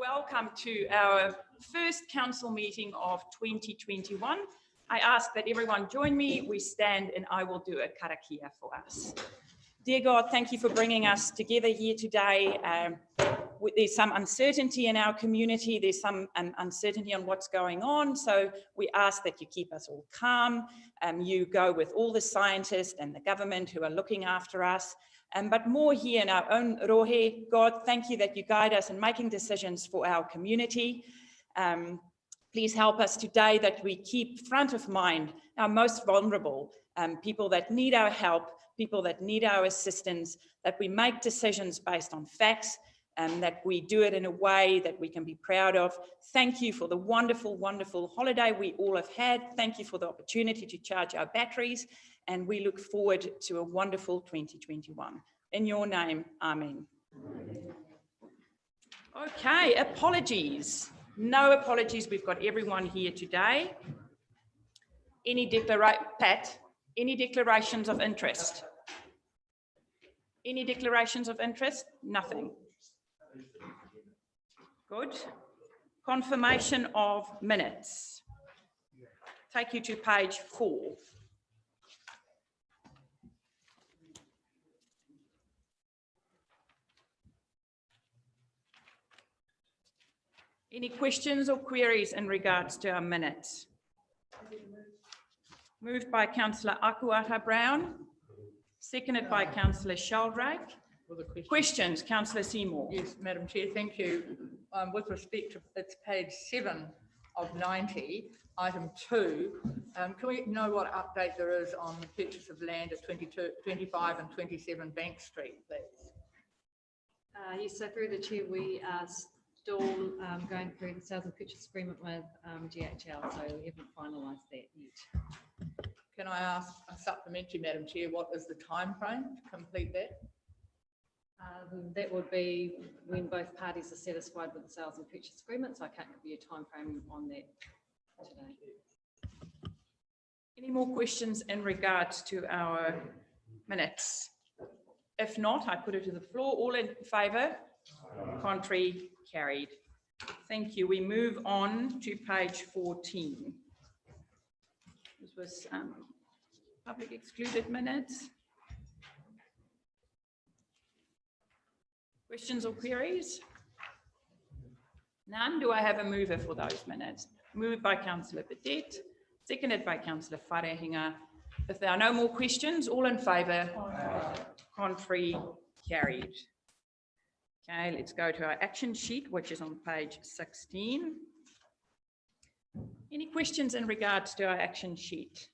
Welcome to our first council meeting of 2021. I ask that everyone join me. We stand and I will do a karakia for us. Dear God, thank you for bringing us together here today. There's some uncertainty in our community. There's some uncertainty on what's going on. So we ask that you keep us all calm. You go with all the scientists and the government who are looking after us. But more here in our own rohe. God, thank you that you guide us in making decisions for our community. Please help us today that we keep front of mind our most vulnerable, people that need our help, people that need our assistance, that we make decisions based on facts, and that we do it in a way that we can be proud of. Thank you for the wonderful, wonderful holiday we all have had. Thank you for the opportunity to charge our batteries, and we look forward to a wonderful 2021. In your name, amen. Okay, apologies. No apologies, we've got everyone here today. Pat, any declarations of interest? Any declarations of interest? Nothing. Good. Confirmation of minutes. Take you to page 4. Any questions or queries in regards to our minutes? Moved by Councillor Akuata-Brown, seconded by Councillor Sheldrake. Questions, Councillor Seymour. Yes, Madam Chair, thank you. With respect to, it's page 7 of 90, item 2. Can we know what update there is on the purchase of land at 25 and 27 Bank Street, please? Yes, so through the Chair, we are still going through the sales and purchase agreement with GHL, so we haven't finalised that yet. Can I ask a supplementary, Madam Chair, what is the time frame to complete that? That would be when both parties are satisfied with the sales and purchase agreement, so I can't give you a time frame on that today. Any more questions in regards to our minutes? If not, I put it to the floor. All in favour? Contrary? Carried. Thank you. We move on to page 14. This was public excluded minutes. Questions or queries? None. Do I have a mover for those minutes? Moved by Councillor Bedette, seconded by Councillor Wharehinga. If there are no more questions, all in favour? Contrary? Carried. Okay, let's go to our action sheet, which is on page 16. Any questions in regards to our action sheet?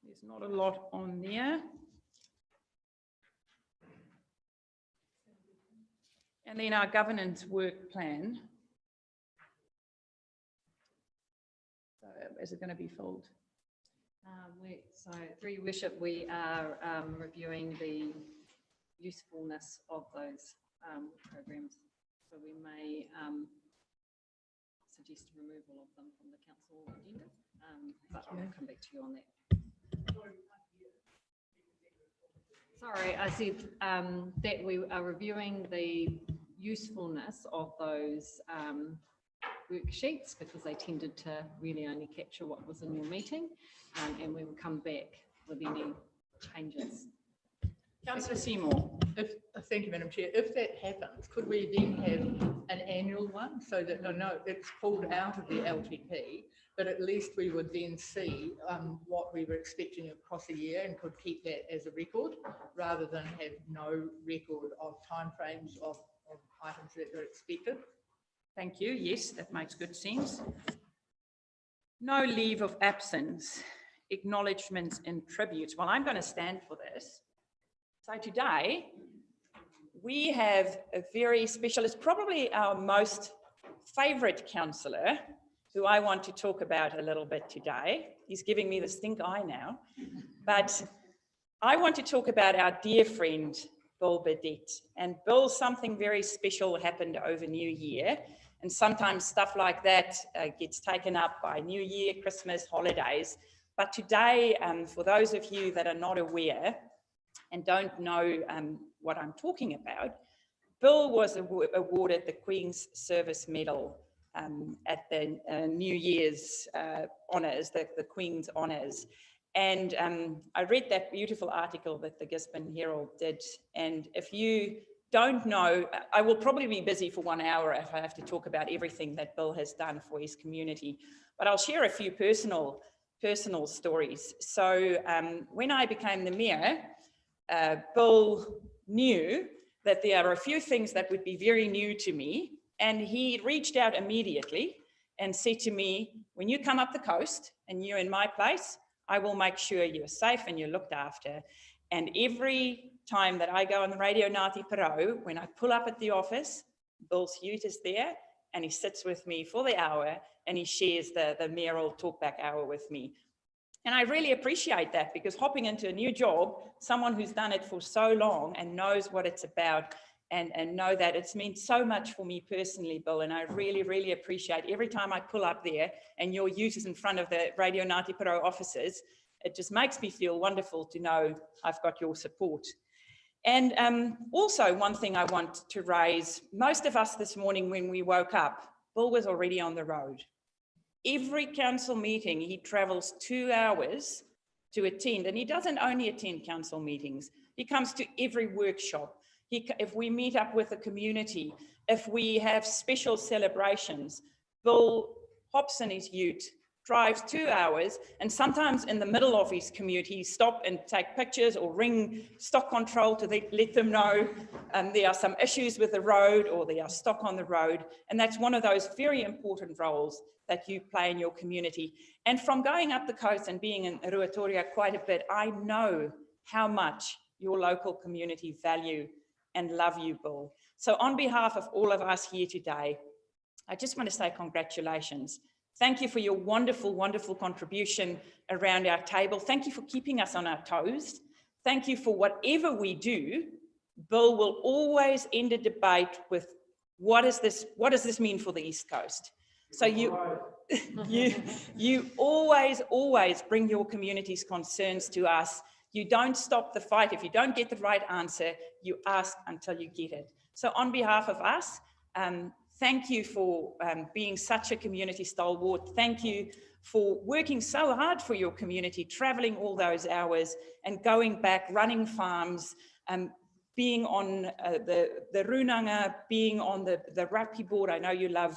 There's not a lot on there. And then our governance work plan. So is it going to be filled? So through your worship, we are reviewing the usefulness of those programs. So we may suggest removal of them from the council agenda, but I'll come back to you on that. Sorry, I said that we are reviewing the usefulness of those worksheets because they tended to really only capture what was in your meeting, and we will come back with any changes. Councillor Seymour. Thank you, Madam Chair. If that happens, could we then have an annual one so that, no, it's pulled out of the LTP, but at least we would then see what we were expecting across a year and could keep that as a record rather than have no record of timeframes of items that are expected? Thank you. Yes, that makes good sense. No leave of absence, acknowledgements and tributes. Well, I'm going to stand for this. So today, we have a very special, it's probably our most favourite councillor, who I want to talk about a little bit today. He's giving me the stink eye now. But I want to talk about our dear friend, Bill Bedette. And Bill, something very special happened over New Year. And sometimes stuff like that gets taken up by New Year, Christmas, holidays. But today, for those of you that are not aware and don't know what I'm talking about, Bill was awarded the Queen's Service Medal at the New Year's honours, the Queen's honours. And I read that beautiful article that the Gisborne Herald did. And if you don't know, I will probably be busy for 1 hour if I have to talk about everything that Bill has done for his community. But I'll share a few personal stories. So when I became the mayor, Bill knew that there are a few things that would be very new to me. And he reached out immediately and said to me, when you come up the coast and you're in my place, I will make sure you're safe and you're looked after. And every time that I go on the Radio Ngāti Porou, when I pull up at the office, Bill Hute is there and he sits with me for the hour and he shares the mayoral talkback hour with me. And I really appreciate that, because hopping into a new job, someone who's done it for so long and knows what it's about and know that it's meant so much for me personally, Bill. And I really, really appreciate every time I pull up there and your youth is in front of the Radio Ngāti Porou offices, it just makes me feel wonderful to know I've got your support. And also one thing I want to raise, most of us this morning when we woke up, Bill was already on the road. Every council meeting, he travels 2 hours to attend, and he doesn't only attend council meetings, he comes to every workshop. If we meet up with the community, if we have special celebrations, Bill hops in his ute, drives 2 hours, and sometimes in the middle of his commute, he stop and take pictures or ring stock control to let them know there are some issues with the road or there are stock on the road. And that's one of those very important roles that you play in your community. And from going up the coast and being in Ruatoria quite a bit, I know how much your local community value and love you, Bill. So on behalf of all of us here today, I just want to say congratulations. Thank you for your wonderful, wonderful contribution around our table. Thank you for keeping us on our toes. Thank you for whatever we do. Bill will always end a debate with, what does this mean for the East Coast? So you always bring your community's concerns to us. You don't stop the fight. If you don't get the right answer, you ask until you get it. So on behalf of us, thank you for being such a community stalwart. Thank you for working so hard for your community, traveling all those hours and going back, running farms, being on the runanga, being on the rugby board. I know you love,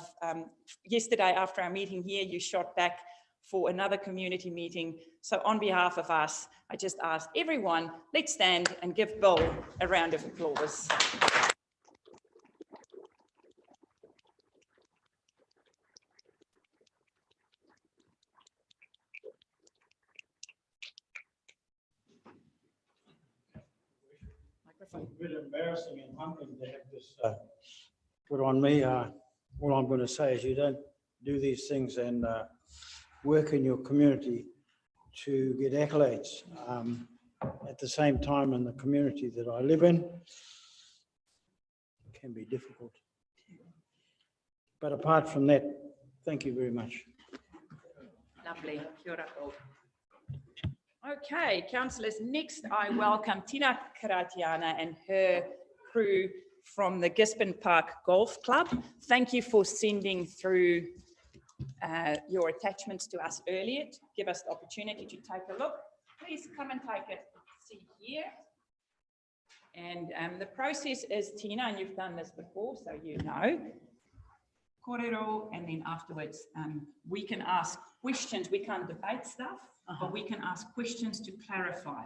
yesterday after our meeting here, you shot back for another community meeting. So on behalf of us, I just ask everyone, let's stand and give Bill a round of applause. It's a bit embarrassing and humbling to have this put on me. All I'm going to say is you don't do these things and work in your community to get accolades. At the same time, in the community that I live in, it can be difficult. But apart from that, thank you very much. Lovely. Kia ora, Bill. Okay, councillors, next I welcome Tina Karatiana and her crew from the Gisborne Park Golf Club. Thank you for sending through your attachments to us earlier to give us the opportunity to take a look. Please come and take a seat here. And the process is, Tina, and you've done this before, so you know, kōrero, and then afterwards we can ask questions. We can't debate stuff, but we can ask questions to clarify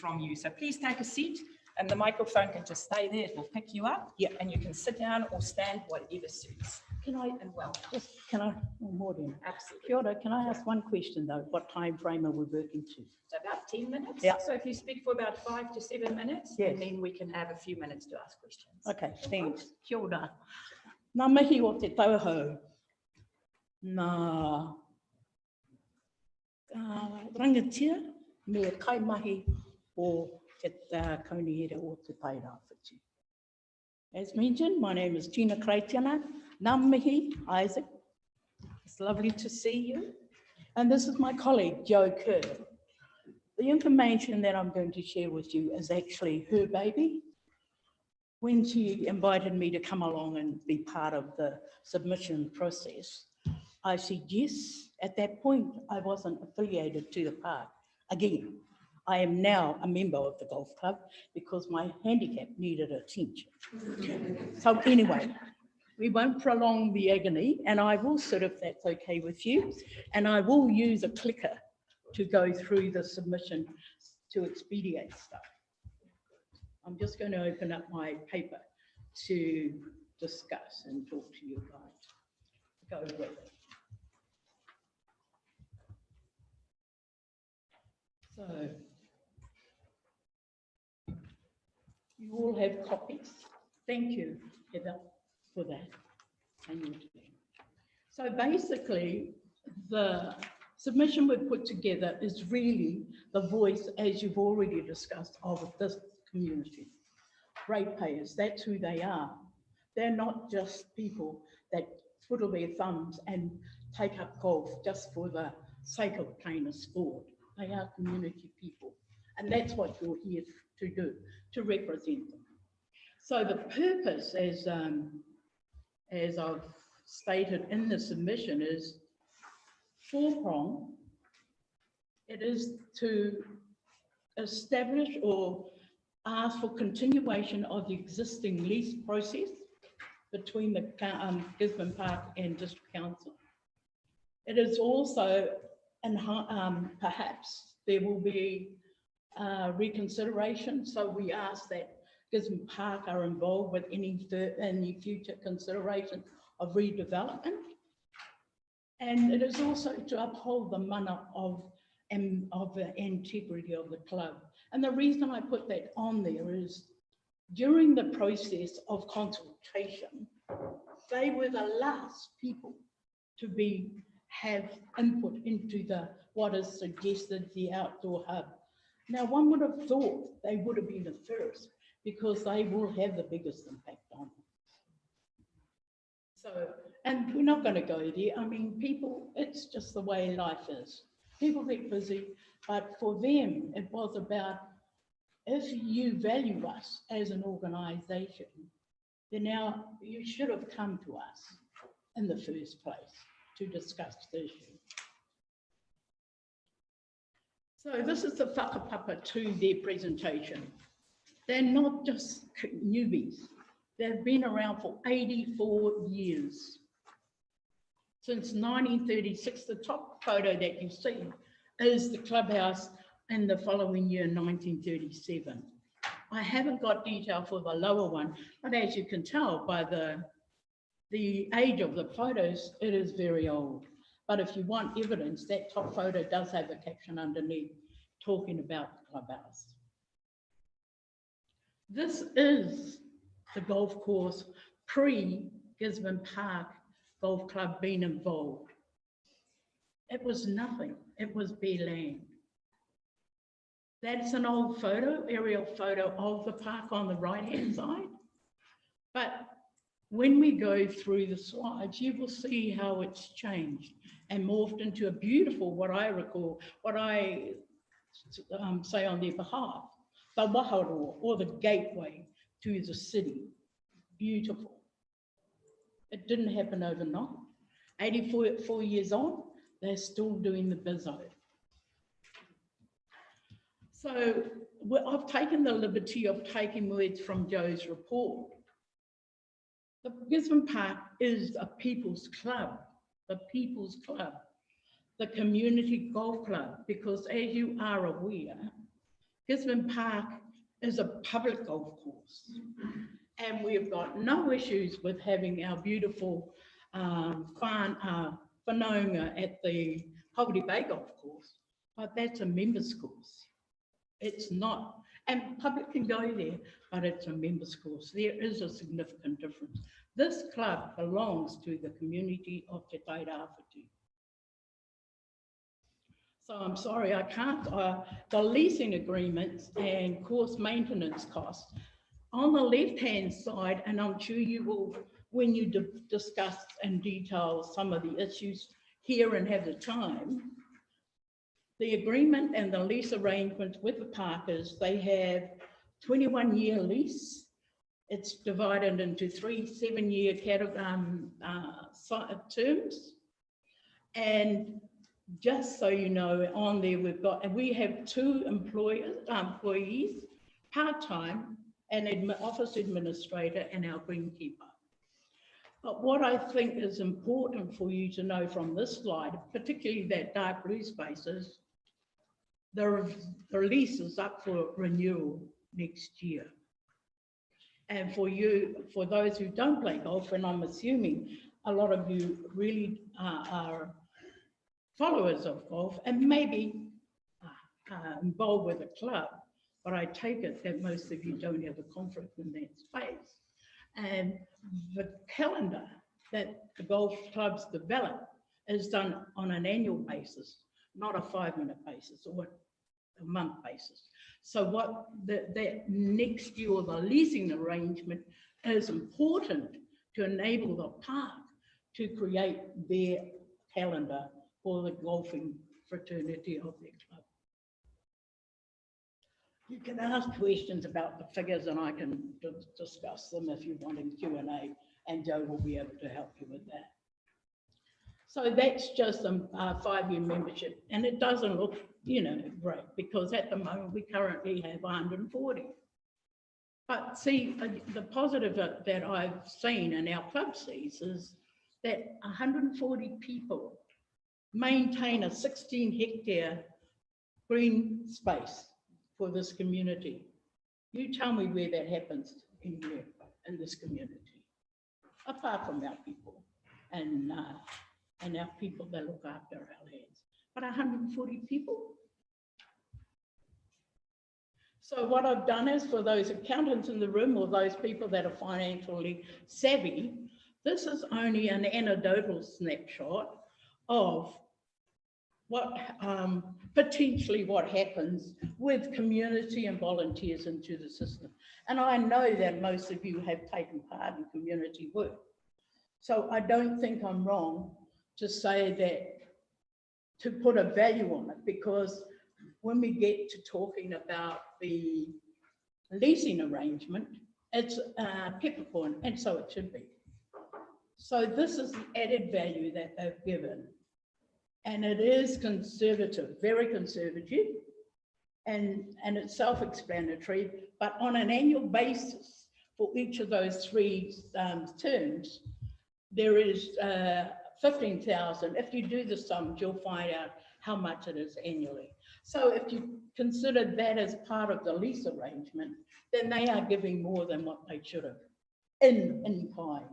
from you. So please take a seat, and the microphone can just stay there. It will pick you up, and you can sit down or stand, whatever suits. Can I, more than Absolutely. Kia ora, can I ask one question though? What time frame are we working to? So about 10 minutes. Yeah. So if you speak for about 5 to 7 minutes, Yes. and then we can have a few minutes to ask questions. Okay, thanks. Kia ora. Nā mihi o te tauhou. Nā rangatia me kaimahi o te kaunihere o te Tairāwhiti. As mentioned, my name is Tina Karatiana. Nā mihi, Isaac. It's lovely to see you. And this is my colleague, Joe Kerr. The information that I'm going to share with you is actually her baby. when she invited me to come along and be part of the submission process, I said yes. At that point, I wasn't affiliated to the park. Again, I am now a member of the golf club because my handicap needed attention. So anyway, we won't prolong the agony, and I will sit if that's okay with you, and I will use a clicker to go through the submission to expedite stuff. I'm just going to open up my paper to discuss and talk to you guys. Go with it. So, you all have copies. Thank you, Heather, for that. And your team. So basically, the submission we've put together is really the voice, as you've already discussed, of this community. Ratepayers, that's who they are. They're not just people that twiddle their thumbs and take up golf just for the sake of playing a sport. They are community people, and that's what you're here to do, to represent them. So the purpose, as I've stated in the submission, is four-pronged. It is to establish or ask for continuation of the existing lease process between the Gisborne Park and District Council. It is also, and perhaps there will be reconsideration. So we ask that Gisborne Park are involved with any future consideration of redevelopment. And it is also to uphold the mana of the integrity of the club. And the reason I put that on there is during the process of consultation, they were the last people to have input into what is suggested, the outdoor hub. Now, one would have thought they would have been the first because they will have the biggest impact on it. So, and we're not going to go there. I mean, people, it's just the way life is. People get busy, but for them, it was about, if you value us as an organisation, then now you should have come to us in the first place to discuss the issue. So this is the whakapapa to their presentation. They're not just newbies. They've been around for 84 years. Since 1936, the top photo that you see is the clubhouse in the following year, 1937. I haven't got detail for the lower one, but as you can tell by the age of the photos, it is very old. But if you want evidence, that top photo does have a caption underneath talking about the clubhouse. This is the golf course pre-Gisborne Park Golf Club being involved. It was nothing, it was bare land. That's an old photo, aerial photo of the park on the right-hand side. But when we go through the slides, you will see how it's changed and morphed into a beautiful, what I say on their behalf, the Waharo, or the gateway to the city. Beautiful. It didn't happen overnight. 84 years on, they're still doing the bizzo. So I've taken the liberty of taking words from Joe's report. The Gisborne Park is a people's club, the people's club, the community golf club, because as you are aware, Gisborne Park is a public golf course. And we've got no issues with having our beautiful whanaunga at the Poverty Bay Golf Course, but that's a members course. It's not, and public can go there, but it's a members course. There is a significant difference. This club belongs to the community of Te Tairāwhiti. So I'm sorry, I can't, the leasing agreements and course maintenance costs, on the left-hand side, and I'm sure you will, when you discuss in detail some of the issues here and have the time, the agreement and the lease arrangements with the Parkers, they have 21-year lease It's divided into 3 7-year terms. And just so you know, on there we have 2 employees, part-time, and office administrator and our greenkeeper. But what I think is important for you to know from this slide, particularly that dark blue space, is the lease is up for renewal next year. And for those who don't play golf, and I'm assuming a lot of you really are followers of golf and maybe involved with a club, but I take it that most of you don't have a conflict in that space. And the calendar that the golf clubs develop is done on an annual basis, not a 5-minute basis or a month basis. So what that next year, or the leasing arrangement, is important to enable the park to create their calendar for the golfing fraternity of their club. You can ask questions about the figures and I can discuss them if you want in Q&A, and Joe will be able to help you with that. So that's just a 5-year membership, and it doesn't look, great, because at the moment we currently have 140. But see, the positive that I've seen and our club sees is that 140 people maintain a 16-hectare green space for this community. You tell me where that happens anywhere in this community, apart from our people and our people that look after our lands. But 140 people. So what I've done is, for those accountants in the room or those people that are financially savvy, this is only an anecdotal snapshot of what potentially what happens with community and volunteers into the system. And I know that most of you have taken part in community work. So I don't think I'm wrong to say that, to put a value on it, because when we get to talking about the leasing arrangement, it's peppercorn, and so it should be. So this is the added value that they've given. And it is conservative, very conservative, and it's self-explanatory, but on an annual basis for each of those 3 terms, there is 15,000. If you do the sums, you'll find out how much it is annually. So if you consider that as part of the lease arrangement, then they are giving more than what they should have in kind.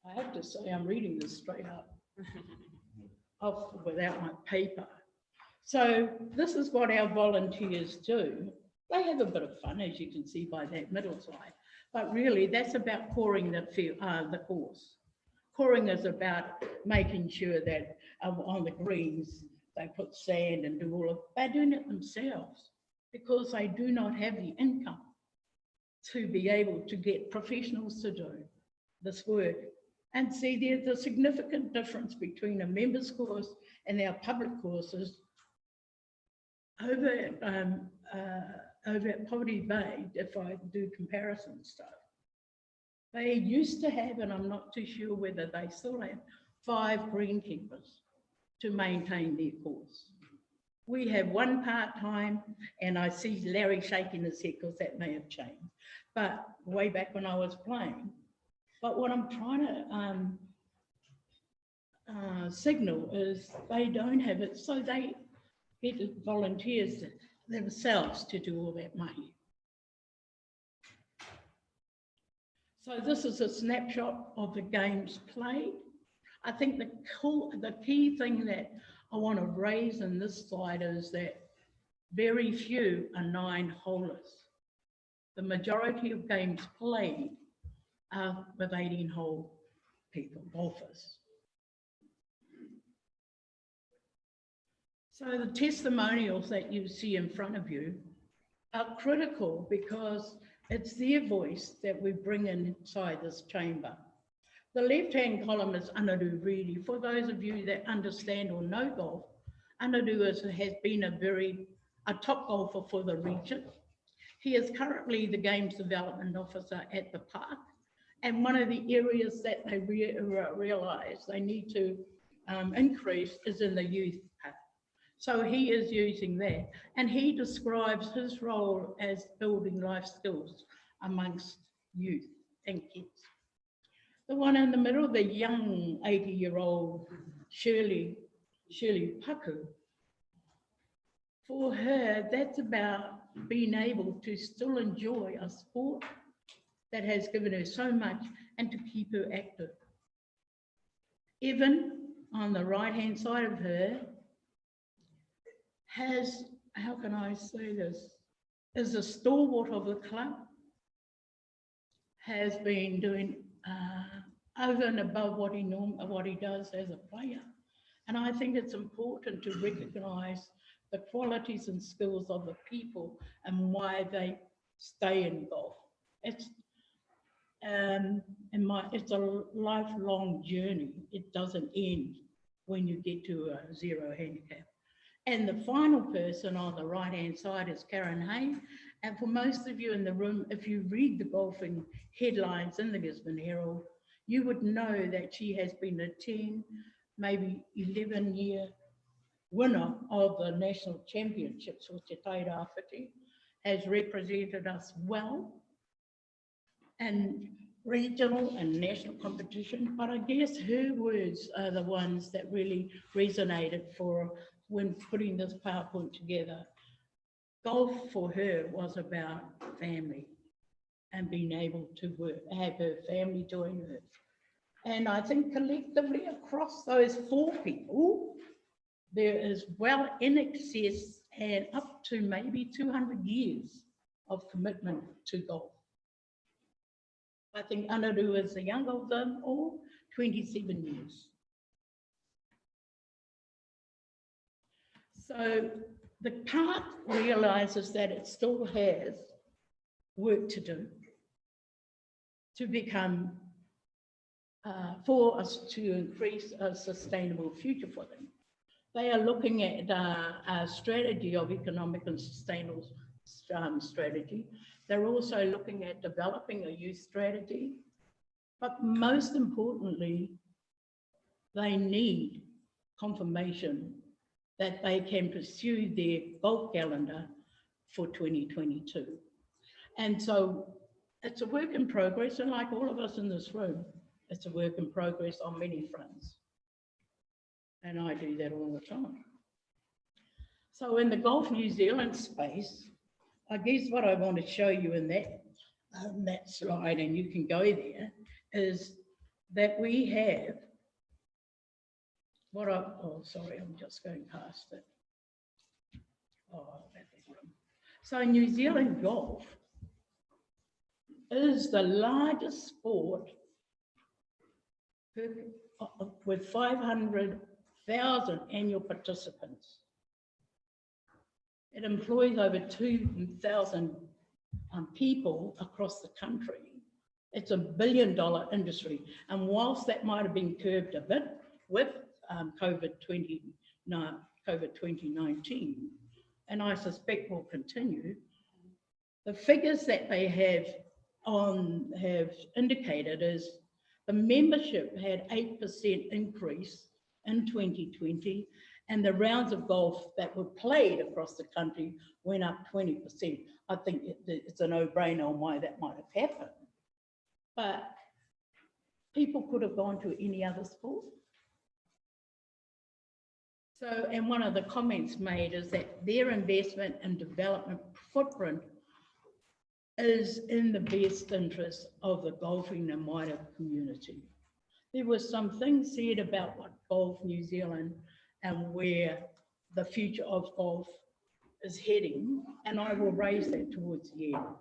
I have to say, I'm reading this straight up off without my paper. So this is what our volunteers do. They have a bit of fun, as you can see by that middle slide, but really that's about coring the course. Coring is about making sure that on the greens, they put sand and do all of, they're doing it themselves because they do not have the income to be able to get professionals to do this work. And see, there's a significant difference between a members course and our public courses. Over at Poverty Bay, if I do comparison stuff, they used to have, and I'm not too sure whether they still have, 5 greenkeepers to maintain their course. We have 1 part-time, and I see Larry shaking his head because that may have changed, but way back when I was playing. But what I'm trying to signal is they don't have it, so they get volunteers themselves to do all that money. So this is a snapshot of the games played. I think the key thing that I want to raise in this slide is that very few are 9-holers. The majority of games played are with 18-hole people, golfers. So the testimonials that you see in front of you are critical because it's their voice that we bring inside this chamber. The left-hand column is Anadu Reedy. For those of you that understand or know golf, Anadu has been a top golfer for the region. He is currently the Games Development Officer at the park. And one of the areas that they realise they need to increase is in the youth park. So he is using that. And he describes his role as building life skills amongst youth and kids. The one in the middle, the young 80-year-old Shirley Paku, for her, that's about being able to still enjoy a sport that has given her so much and to keep her active. Evan, on the right-hand side of her, has, how can I say this, is a stalwart of the club, has been doing over and above what he does as a player. And I think it's important to recognise the qualities and skills of the people and why they stay in golf. It's it's a lifelong journey. It doesn't end when you get to a zero handicap. And the final person on the right-hand side is Karen Hay. And for most of you in the room, if you read the golfing headlines in the Gisborne Herald, you would know that she has been a 10, maybe 11-year winner of the national championships with Te Tairāwhiti, has represented us well and regional and national competition. But I guess her words are the ones that really resonated for when putting this PowerPoint together. Golf for her was about family and being able to work, have her family join her. And I think collectively across those 4 people, there is well in excess and up to maybe 200 years of commitment to golf. I think Anaru is the younger of them all, 27 years. So the park realises that it still has work to do to become, for us to increase a sustainable future for them. They are looking at a strategy of economic and sustainable strategy. They're also looking at developing a youth strategy, but most importantly, they need confirmation that they can pursue their golf calendar for 2022. And so it's a work in progress, and like all of us in this room, it's a work in progress on many fronts. And I do that all the time. So in the Golf New Zealand space, I guess what I want to show you in that slide, and you can go there, is that we have oh, sorry, I'm just going past it. Oh, at the bottom. So New Zealand golf is the largest sport with 500,000 annual participants. It employs over 2,000 people across the country. It's $1 billion industry. And whilst that might have been curbed a bit with COVID-2019, and I suspect will continue, the figures that they have indicated is the membership had 8% increase in 2020, and the rounds of golf that were played across the country went up 20%. I think it's a no-brainer on why that might have happened. But people could have gone to any other sport. So, and one of the comments made is that their investment and development footprint is in the best interest of the golfing and wider community. There were some things said about what Golf New Zealand and where the future of golf is heading, and I will raise that towards the end.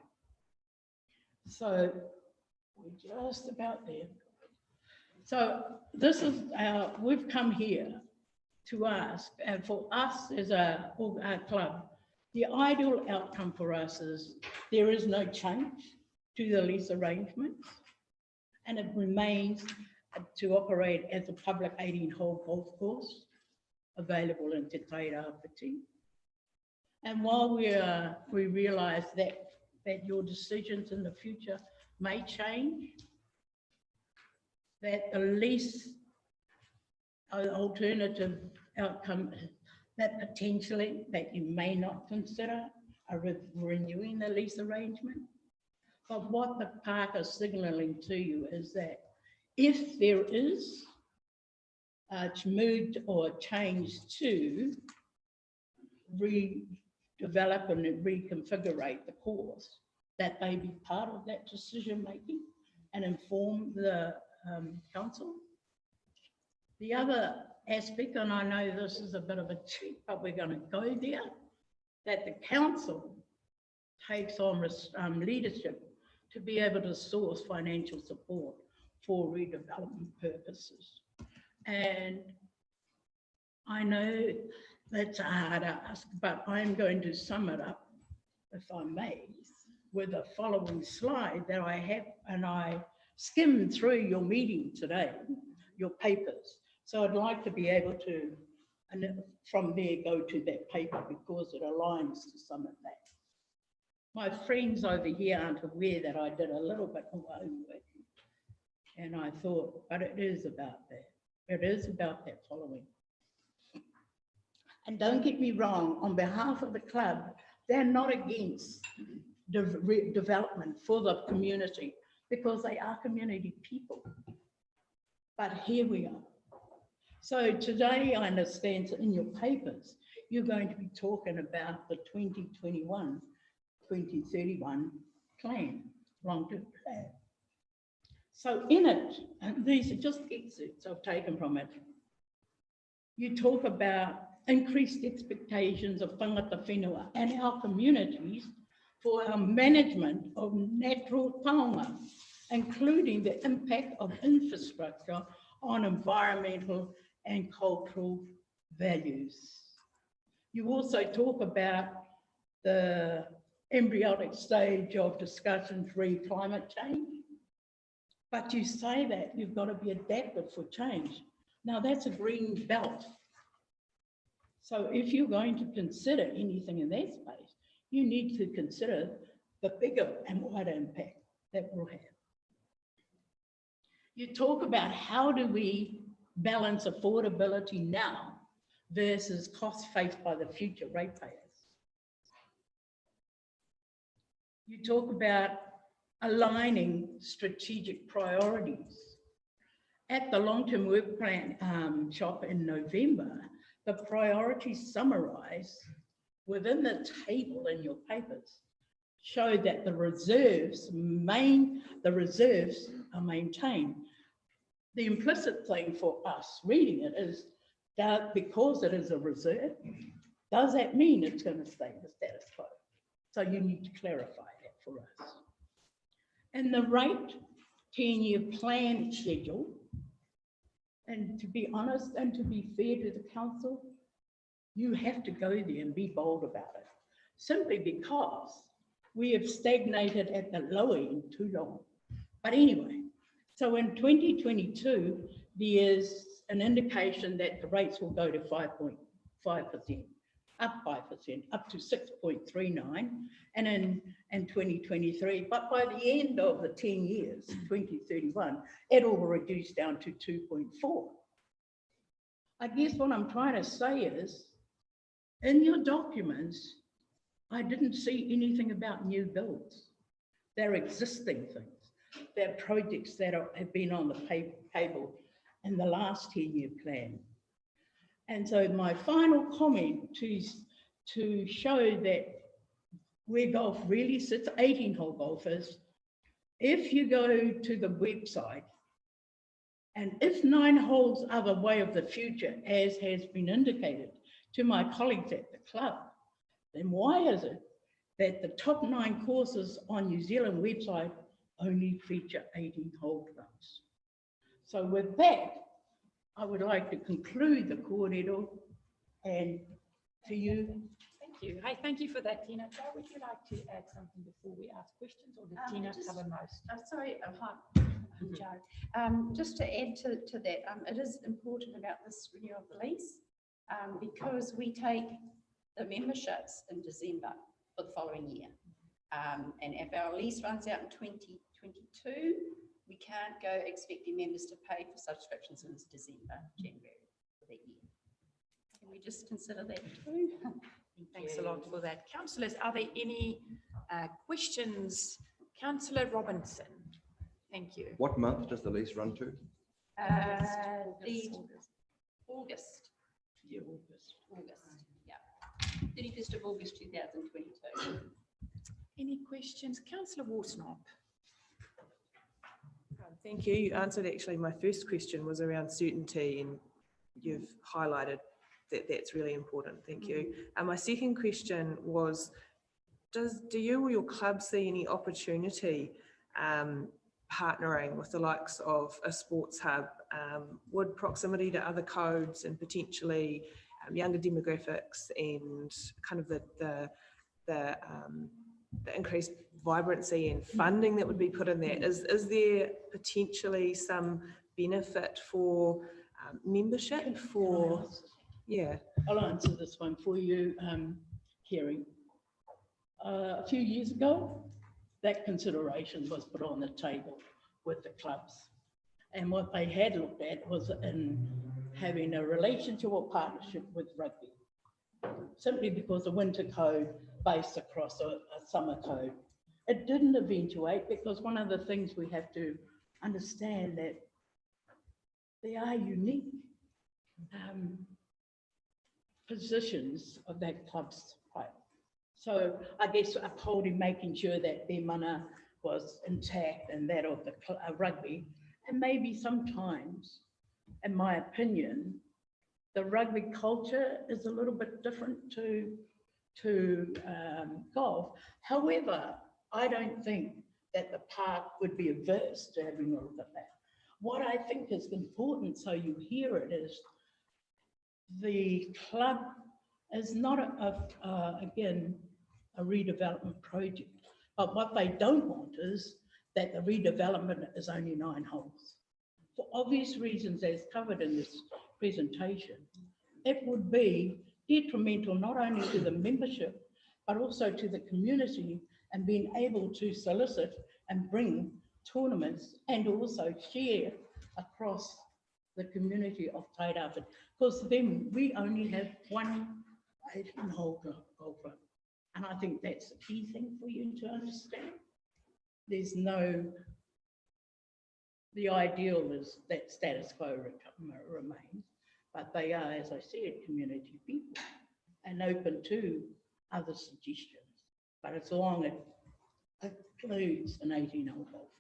So we're just about there. So this is we've come here to ask, and for us as our club, the ideal outcome for us is there is no change to the lease arrangements, and it remains to operate as a public 18-hole golf course available in Te Tairāwhiti. And while we realise that that your decisions in the future may change, that the least alternative outcome that potentially that you may not consider are renewing the lease arrangement. But what the park is signalling to you is that if there is a move or a change to redevelop and reconfigure the course, that they be part of that decision making and inform the council. The other aspect, and I know this is a bit of a cheat, but we're going to go there, that the council takes on leadership to be able to source financial support for redevelopment purposes. And I know that's a hard ask, but I'm going to sum it up, if I may, with the following slide that I have, and I skimmed through your meeting today, your papers. So I'd like to be able to, and from there go to that paper because it aligns to some of that. My friends over here aren't aware that I did a little bit of homework, and I thought, but it is about that. It is about that following. And don't get me wrong, on behalf of the club, they're not against development for the community because they are community people. But here we are. So today, I understand in your papers, you're going to be talking about the 2021-2031 plan, long-term plan. So in it, and these are just excerpts I've taken from it, you talk about increased expectations of tangata whenua and our communities for our management of natural taonga, including the impact of infrastructure on environmental and cultural values. You also talk about the embryonic stage of discussions re climate change, but you say that you've got to be adapted for change. Now that's a green belt. So if you're going to consider anything in that space, you need to consider the bigger and wider impact that will have. You talk about how do we balance affordability now versus costs faced by the future ratepayers. You talk about aligning strategic priorities. At the long-term work plan shop in November, the priorities summarised within the table in your papers show that the reserves are maintained. The implicit thing for us reading it is that because it is a reserve, does that mean it's going to stay the status quo? So you need to clarify that for us. And the right 10-year plan schedule, and to be honest and to be fair to the council, you have to go there and be bold about it, simply because we have stagnated at the low end too long. But anyway, so in 2022, there's an indication that the rates will go to 5.5%, up 5%, up to 6.39, and in 2023, but by the end of the 10 years, 2031, it will reduce down to 2.4. I guess what I'm trying to say is, in your documents, I didn't see anything about new builds. They're existing things. They're projects that have been on the table in the last 10-year plan. And so my final comment to show that where golf really sits, 18-hole golfers, if you go to the website, and if 9 holes are the way of the future, as has been indicated to my colleagues at the club, then why is it that the top 9 courses on New Zealand website only feature 18-hole clubs? So with that, I would like to conclude the kōrero, and to you. Thank you. Hey, thank you for that, Tina. Jo, would you like to add something before we ask questions, or did Tina cover most? Sorry, hi, I'm Jo. Just to add to that, it is important about this renewal of the lease because we take the memberships in December for the following year. And if our lease runs out in 2022, we can't go expecting members to pay for subscriptions in December, January for that year. Can we just consider that too? Thanks a lot for that. Councillors, are there any questions? Councillor Robinson. Thank you. What month does the lease run to? The August. Yeah, August. August, yeah. 31st of August 2022. Any questions? Councillor Warsnop. Thank you. You answered actually my first question was around certainty, and you've highlighted that that's really important. Thank you. And my second question was, do you or your club see any opportunity partnering with the likes of a sports hub? Would proximity to other codes and potentially younger demographics and kind of the increased vibrancy and funding that would be put in there, is there potentially some benefit for membership for, yeah? I'll answer this one for you, Kerry. A few years ago, that consideration was put on the table with the clubs. And what they had looked at was in having a relationship or partnership with rugby, simply because the winter code based across a summer code. It didn't eventuate because one of the things we have to understand that there are unique positions of that club's play. So I guess upholding, making sure that their mana was intact and that of the rugby, and maybe sometimes, in my opinion, the rugby culture is a little bit different to golf. However, I don't think that the park would be averse to having a look at that. What I think is important, so you hear it, is the club is not again, a redevelopment project, but what they don't want is that the redevelopment is only 9 holes. For obvious reasons, as covered in this presentation, it would be detrimental not only to the membership, but also to the community and being able to solicit and bring tournaments and also share across the community of Tairāwhiti. Because then we only have one 18-hole golf club. And I think that's the key thing for you to understand. There's no, the ideal is that status quo remains, but they are, as I said, community people and open to other suggestions. But as long as it includes an 18-hole golf.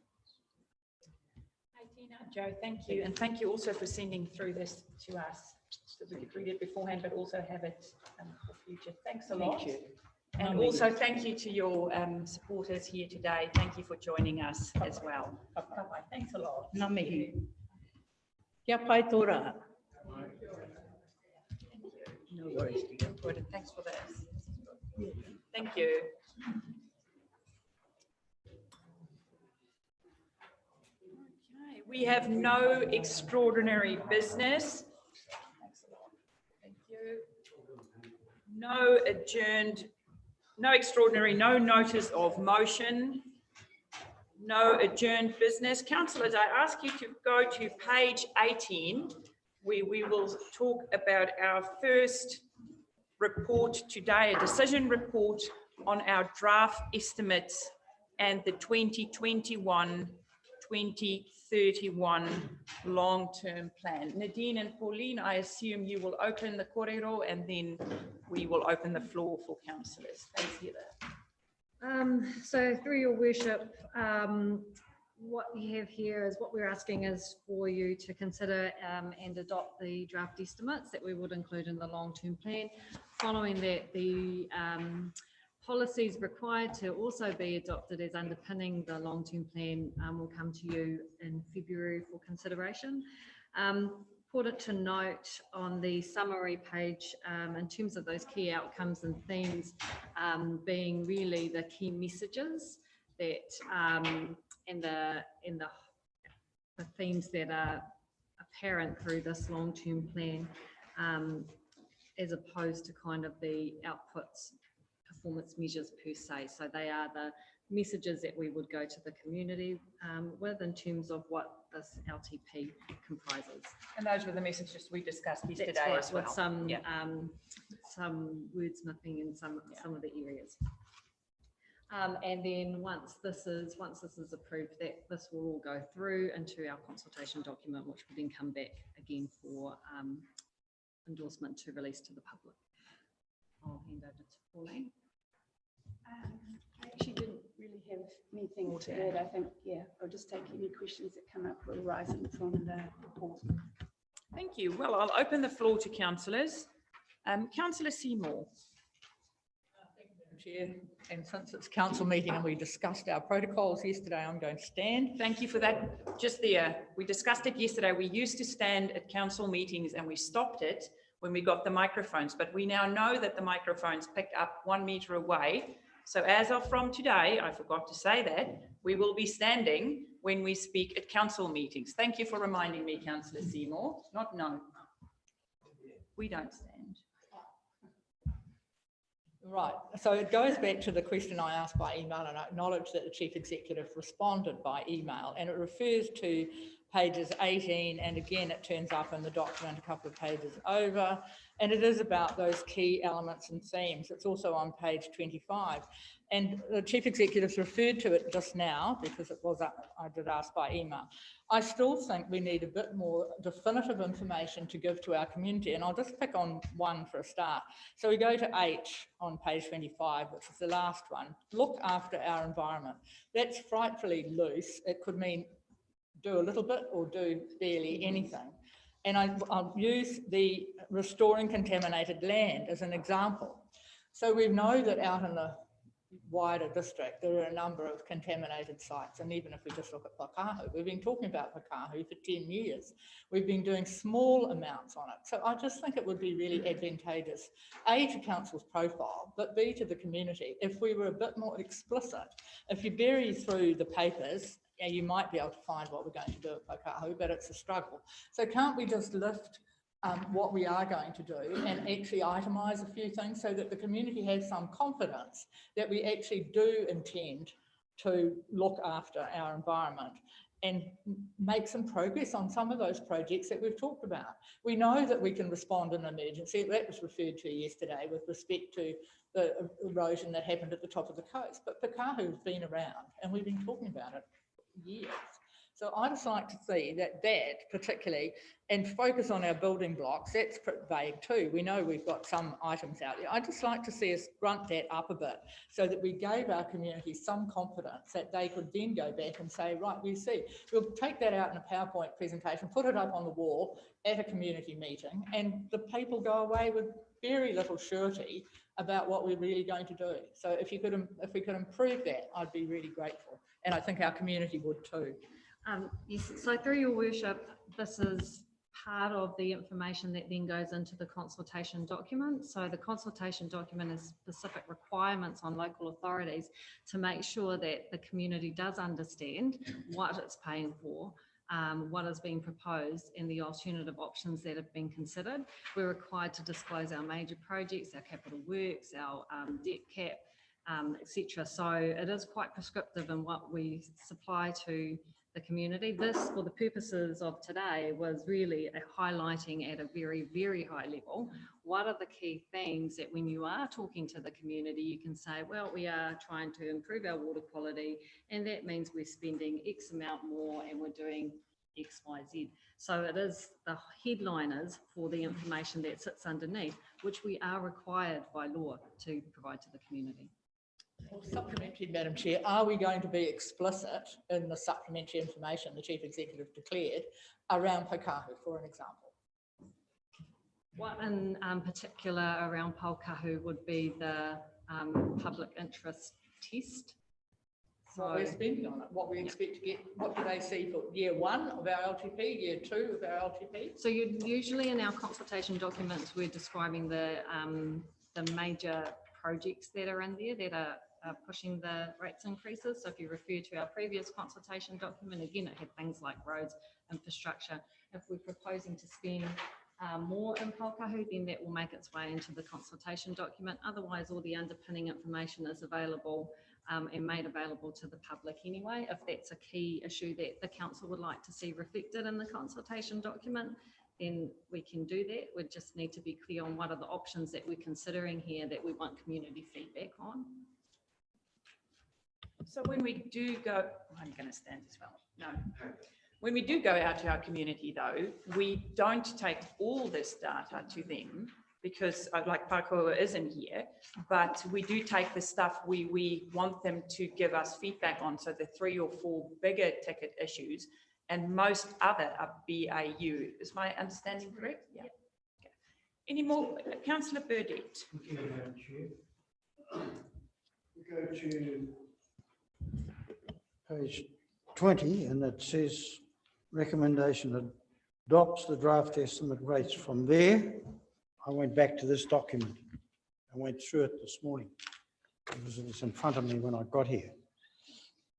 Hey, Tina, Joe, thank you. And thank you also for sending through this to us, so we could read it beforehand, but also have it for future. Thanks a lot. Thank you. And also thank you to your supporters here today. Thank you for joining us as well. Bye-bye. Thanks a lot. Ngā mihi. Kia pai tō rā. No worries. Good. Thanks for this. Thank you. Okay, we have no extraordinary business. Thanks a lot. Thank you. No adjourned, no extraordinary, no notice of motion, no adjourned business. Councillors, I ask you to go to page 18, where we will talk about our first report today, a decision report on our draft estimates and the 2021-2031 long-term plan. Nadine and Pauline, I assume you will open the kōrero and then we will open the floor for councillors. Thanks, Heather. So through your worship, what we have here is what we're asking is for you to consider and adopt the draft estimates that we would include in the long-term plan. Following that, the policies required to also be adopted as underpinning the long-term plan will come to you in February for consideration. Important to note on the summary page in terms of those key outcomes and themes being really the key messages that and the themes that are apparent through this long-term plan as opposed to kind of the outputs performance measures per se. So they are the messages that we would go to the community with in terms of what this LTP comprises. And those were the messages we discussed yesterday That's right, as well. with some Yeah. some wordsmithing in some of the areas. And then once this is approved, this will all go through into our consultation document, which will then come back again for endorsement to release to the public. I'll hand over to Pauline. I actually didn't really have anything to add. I think, yeah, I'll just take any questions that come up arising from the report. Thank you. Well, I'll open the floor to councillors. Councillor Seymour. Chair, and since it's council meeting and we discussed our protocols yesterday, I'm going to stand. Thank you for that. Just there, we discussed it yesterday. We used to stand at council meetings and we stopped it when we got the microphones, but we now know that the microphones pick up 1 metre away. So as of from today, I forgot to say that, we will be standing when we speak at council meetings. Thank you for reminding me, Councillor Seymour. Not no. We don't stand. Right, so it goes back to the question I asked by email, and I acknowledge that the Chief Executive responded by email, and it refers to pages 18, and again it turns up in the document a couple of pages over, and it is about those key elements and themes. It's also on page 25, and the Chief Executive's referred to it just now because it was I did ask by email. I still think we need a bit more definitive information to give to our community, and I'll just pick on one for a start. So we go to H on page 25, which is the last one. Look after our environment. That's frightfully loose. It could mean do a little bit or do barely anything. And I'll use the restoring contaminated land as an example. So we know that out in the wider district, there are a number of contaminated sites. And even if we just look at Pakahu, we've been talking about Pakahu for 10 years. We've been doing small amounts on it. So I just think it would be really advantageous, A, to council's profile, but B, to the community, if we were a bit more explicit. If you bury through the papers, you might be able to find what we're going to do at Pakahu, but it's a struggle. So can't we just lift what we are going to do and actually itemise a few things so that the community has some confidence that we actually do intend to look after our environment and make some progress on some of those projects that we've talked about. We know that we can respond in an emergency. That was referred to yesterday with respect to the erosion that happened at the top of the coast, but Pakahu's been around and we've been talking about it years. So I just like to see that particularly, and focus on our building blocks, that's pretty vague too. We know we've got some items out there. I'd just like to see us grunt that up a bit so that we gave our community some confidence that they could then go back and say, right, we see, we'll take that out in a PowerPoint presentation, put it up on the wall at a community meeting, and the people go away with very little surety about what we're really going to do. So if we could improve that, I'd be really grateful. And I think our community would too. Yes, so through your worship, this is part of the information that then goes into the consultation document. So the consultation document is specific requirements on local authorities to make sure that the community does understand what it's paying for, what is being proposed and the alternative options that have been considered. We're required to disclose our major projects, our capital works, our debt cap, etc. So it is quite prescriptive in what we supply to the community. This, for the purposes of today, was really a highlighting at a very, very high level. What are the key things that when you are talking to the community, you can say, well, we are trying to improve our water quality, and that means we're spending X amount more and we're doing X, Y, Z. So it is the headliners for the information that sits underneath, which we are required by law to provide to the community. Supplementary, Madam Chair, are we going to be explicit in the supplementary information the Chief Executive declared around Pakahu, for an example? What in particular around Pakahu would be the public interest test. What we're spending on it, what we expect to get, what do they see for year 1 of our LTP, year 2 of our LTP? So usually in our consultation documents, we're describing the major projects that are in there that are pushing the rates increases. So if you refer to our previous consultation document, again, it had things like roads, infrastructure. If we're proposing to spend more in Paukahu, then that will make its way into the consultation document. Otherwise, all the underpinning information is available and made available to the public anyway. If that's a key issue that the council would like to see reflected in the consultation document, then we can do that. We just need to be clear on what are the options that we're considering here that we want community feedback on. So when we do go, I'm going to stand as well. No. When we do go out to our community though, we don't take all this data to them because like Pakua isn't here, but we do take the stuff we want them to give us feedback on. So the 3 or 4 bigger ticket issues and most other are BAU. Is my understanding correct? Yeah. Okay. Any more? Councillor Burdett. Thank you, Madam Chair. We go to page 20 and it says recommendation adopts the draft estimate rates. From there, I went back to this document. I went through it this morning because it was in front of me when I got here.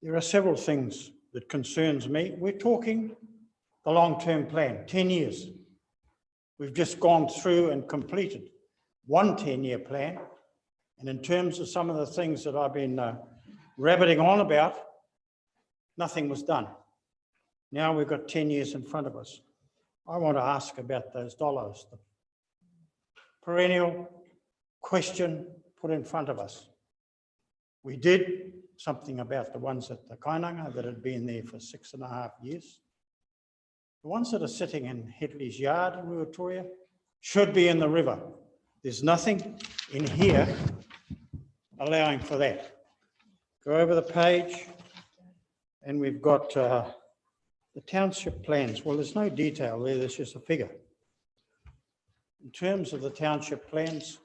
There are several things that concerns me. We're talking the long-term plan, 10 years. We've just gone through and completed one 10-year plan. And in terms of some of the things that I've been rabbiting on about, nothing was done. Now we've got 10 years in front of us. I want to ask about those dollars, the perennial question put in front of us. We did something about the ones at the Kainanga that had been there for 6.5 years. The ones that are sitting in Headley's yard in Ruatoria should be in the river. There's nothing in here allowing for that. Go over the page and we've got the township plans. Well, there's no detail there, there's just a figure. In terms of the township plans,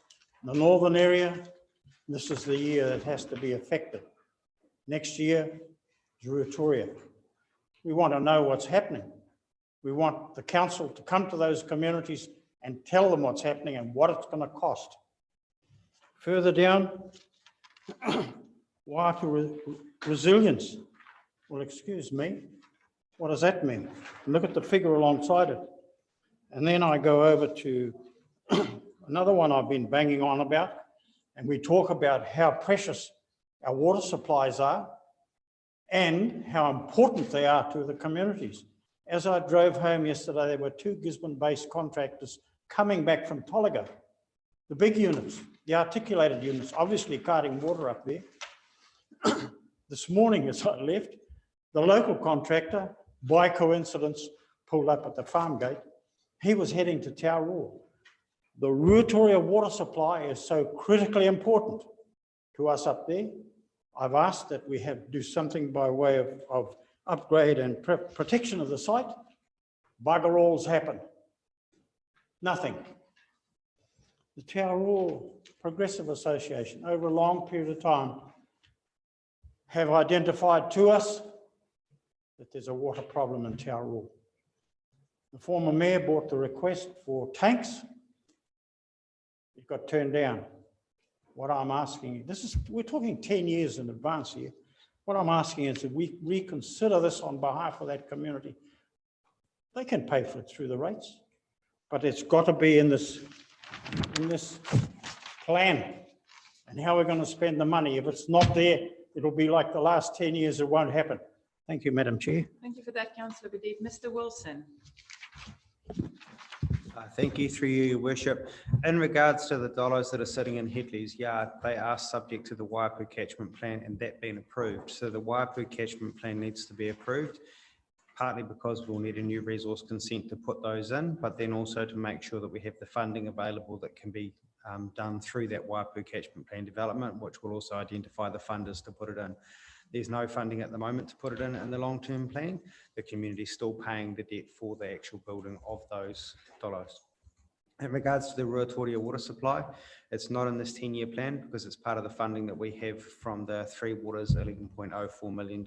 the northern area, this is the year that has to be affected. Next year is Ruatoria. We want to know what's happening. We want the council to come to those communities and tell them what's happening and what it's going to cost. Further down, Waipu resilience. Well, excuse me, what does that mean? Look at the figure alongside it. And then I go over to another one I've been banging on about, and we talk about how precious our water supplies are and how important they are to the communities. As I drove home yesterday, there were 2 Gisborne-based contractors coming back from Tolaga, the big units, the articulated units, obviously carting water up there. This morning as I left, the local contractor, by coincidence, pulled up at the farm gate. He was heading to Taurua. The Ruatoria water supply is so critically important to us up there. I've asked that we do something by way of upgrade and protection of the site. Bugger alls happen. Nothing. The Taurua Progressive Association, over a long period of time, have identified to us that there's a water problem in Taurua. The former mayor brought the request for tanks. It got turned down. What I'm asking, we're talking 10 years in advance here. What I'm asking is that we reconsider this on behalf of that community. They can pay for it through the rates, but it's got to be in this plan and how we're going to spend the money. If it's not there, it'll be like the last 10 years, it won't happen. Thank you, Madam Chair. Thank you for that, Councillor Burdett. Mr. Wilson. Thank you, through you, Your Worship. In regards to the dollars that are sitting in Headley's yard, they are subject to the Waipu catchment plan and that being approved. So the Waipu catchment plan needs to be approved, partly because we'll need a new resource consent to put those in, but then also to make sure that we have the funding available that can be done through that Waipu catchment plan development, which will also identify the funders to put it in. There's no funding at the moment to put it in the long-term plan. The community is still paying the debt for the actual building of those dollars. In regards to the Ruatoria water supply, it's not in this 10-year plan because it's part of the funding that we have from the Three Waters $11.04 million.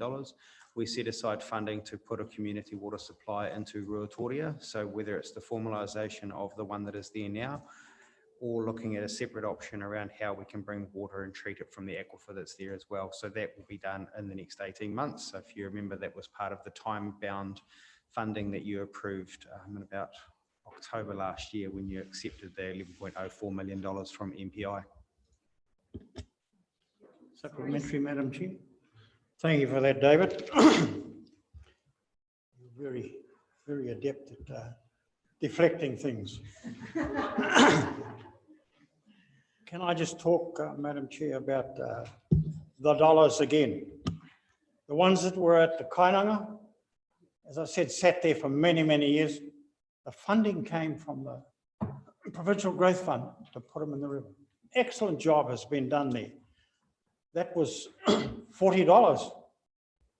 We set aside funding to put a community water supply into Ruatoria. So whether it's the formalisation of the one that is there now, or looking at a separate option around how we can bring water and treat it from the aquifer that's there as well. So that will be done in the next 18 months. So if you remember, that was part of the time-bound funding that you approved in about October last year when you accepted the $11.04 million from MPI. Supplementary, Madam Chair. Thank you for that, David. You're very adept at deflecting things. Can I just talk, Madam Chair, about the dollars again? The ones that were at the Kainanga, as I said, sat there for many, many years. The funding came from the Provincial Growth Fund to put them in the river. Excellent job has been done there. That was $40.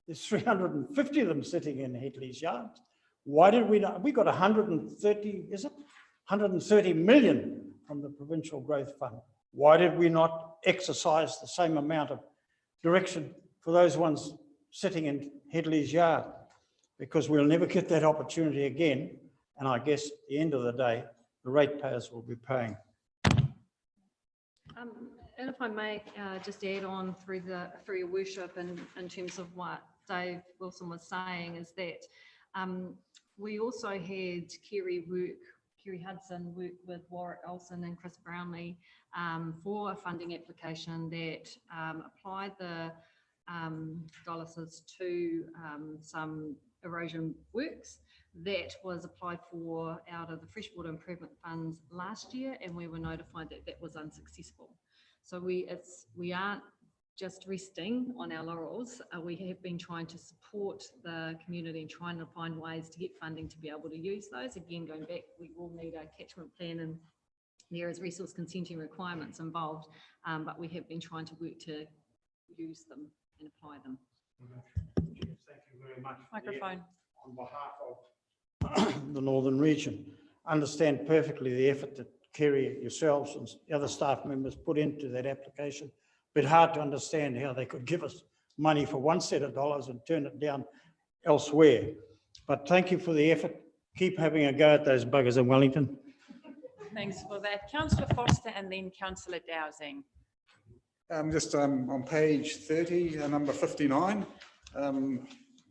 There's 350 of them sitting in Headley's yards. Why did we not? We got 130, is it? 130 million from the Provincial Growth Fund. Why did we not exercise the same amount of direction for those ones sitting in Headley's yard? Because we'll never get that opportunity again. And I guess at the end of the day, the ratepayers will be paying. And if I may just add on through your worship and in terms of what Dave Wilson was saying is that we also had Kerry Hudson work with Warwick Olsen and Chris Brownlee for a funding application that applied the dollars to some erosion works that was applied for out of the freshwater improvement funds last year, and we were notified that that was unsuccessful. So we aren't just resting on our laurels. We have been trying to support the community and trying to find ways to get funding to be able to use those. Again, going back, we will need a catchment plan and there is resource consenting requirements involved, but we have been trying to work to use them and apply them. Thank you very much. Microphone. On behalf of the Northern Region, I understand perfectly the effort that Kerry, yourselves and the other staff members put into that application. Bit hard to understand how they could give us money for one set of dollars and turn it down elsewhere. But thank you for the effort. Keep having a go at those buggers in Wellington. Thanks for that. Councillor Foster and then Councillor Dowsing. Just on page 30, number 59,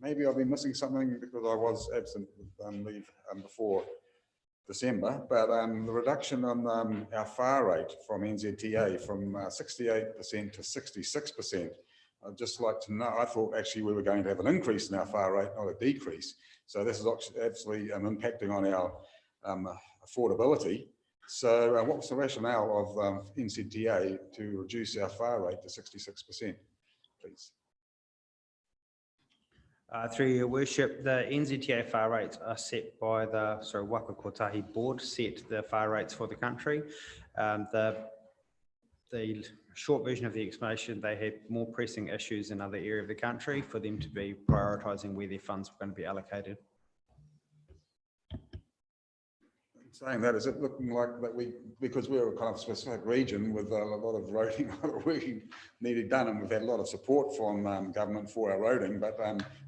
maybe I've been missing something because I was absent with leave before December, but the reduction on our FAR rate from NZTA from 68% to 66%. I'd just like to know, I thought actually we were going to have an increase in our FAR rate, not a decrease. So this is actually impacting on our affordability. So what was the rationale of NZTA to reduce our FAR rate to 66%, please? Through your worship, the NZTA FAR rates are set by the Waka Kotahi board, set the FAR rates for the country. The short version of the explanation, they had more pressing issues in other areas of the country for them to be prioritising where their funds were going to be allocated. Saying that, is it looking like that because we're a kind of specific region with a lot of roading, needed done, and we've had a lot of support from government for our roading, but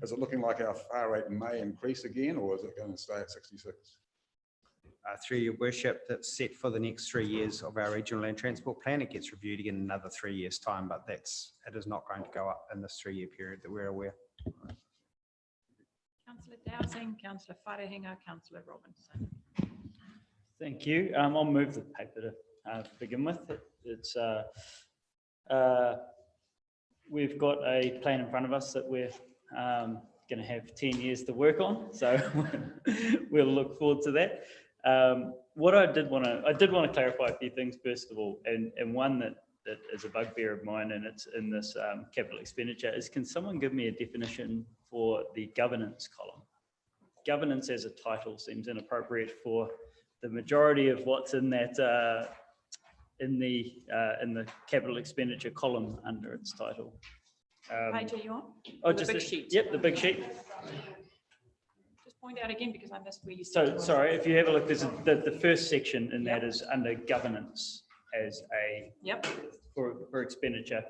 is it looking like our FAR rate may increase again, or is it going to stay at 66? Through your worship, that's set for the next 3 years of our regional land transport plan. It gets reviewed again in another 3 years' time, but it is not going to go up in this 3-year period that we're aware. Councillor Dowsing, Councillor Wharehinga, Councillor Robinson. Thank you. I'll move the paper to begin with. We've got a plan in front of us that we're going to have 10 years to work on, so we'll look forward to that. What I did want to clarify a few things first of all, and one that is a bugbear of mine, and it's in this capital expenditure, is can someone give me a definition for the governance column? Governance as a title seems inappropriate for the majority of what's in that in the capital expenditure column under its title. Page are you on? Oh, the just big sheet. Yep, the big sheet. Just point out again because I missed where you So said. sorry, if you have a look, there's the first section in that is under governance as a for expenditure.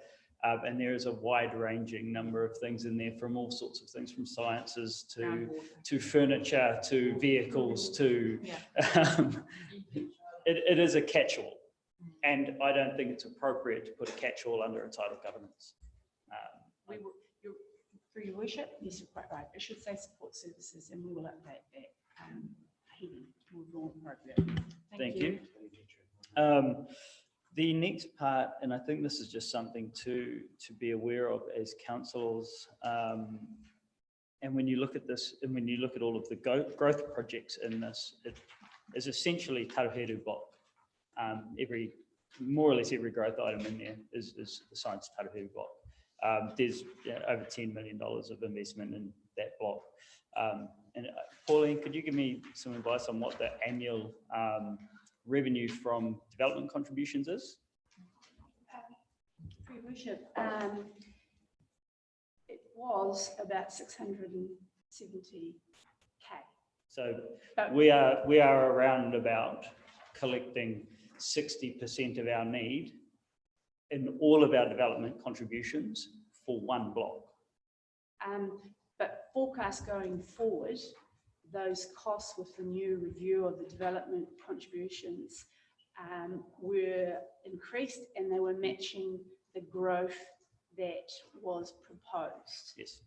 And there is a wide-ranging number of things in there, from all sorts of things, from sciences to furniture to vehicles to it is a catch-all, and I don't think it's appropriate to put a catch-all under a title governance. Through your worship, yes, you're quite right. It should say support services, and we will update that heading capital drawn program. Thank you. The next part, and I think this is just something to be aware of as councillors, and when you look at this, and when you look at all of the growth projects in this, it is essentially Taruheru block. More or less every growth item in there is assigned to Taruheru block. There's over $10 million of investment in that block. And Pauline, could you give me some advice on what the annual revenue from development contributions is? Your Worship, it was about 670K. So we are around about collecting 60% of our need in all of our development contributions for one block. But forecast going forward, those costs with the new review of the development contributions were increased, and they were matching the growth that was proposed. Yes.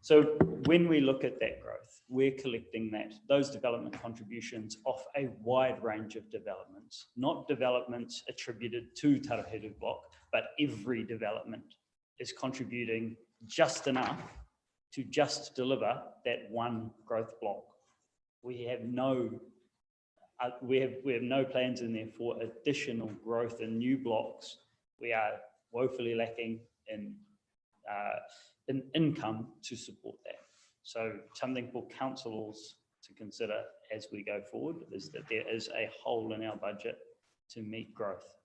So when we look at that growth, we're collecting those development contributions off a wide range of developments, not developments attributed to Taruheru block, but every development is contributing just enough to just deliver that one growth block. We have no plans in there for additional growth in new blocks. We are woefully lacking in income to support that. So something for councils to consider as we go forward is that there is a hole in our budget to meet growth.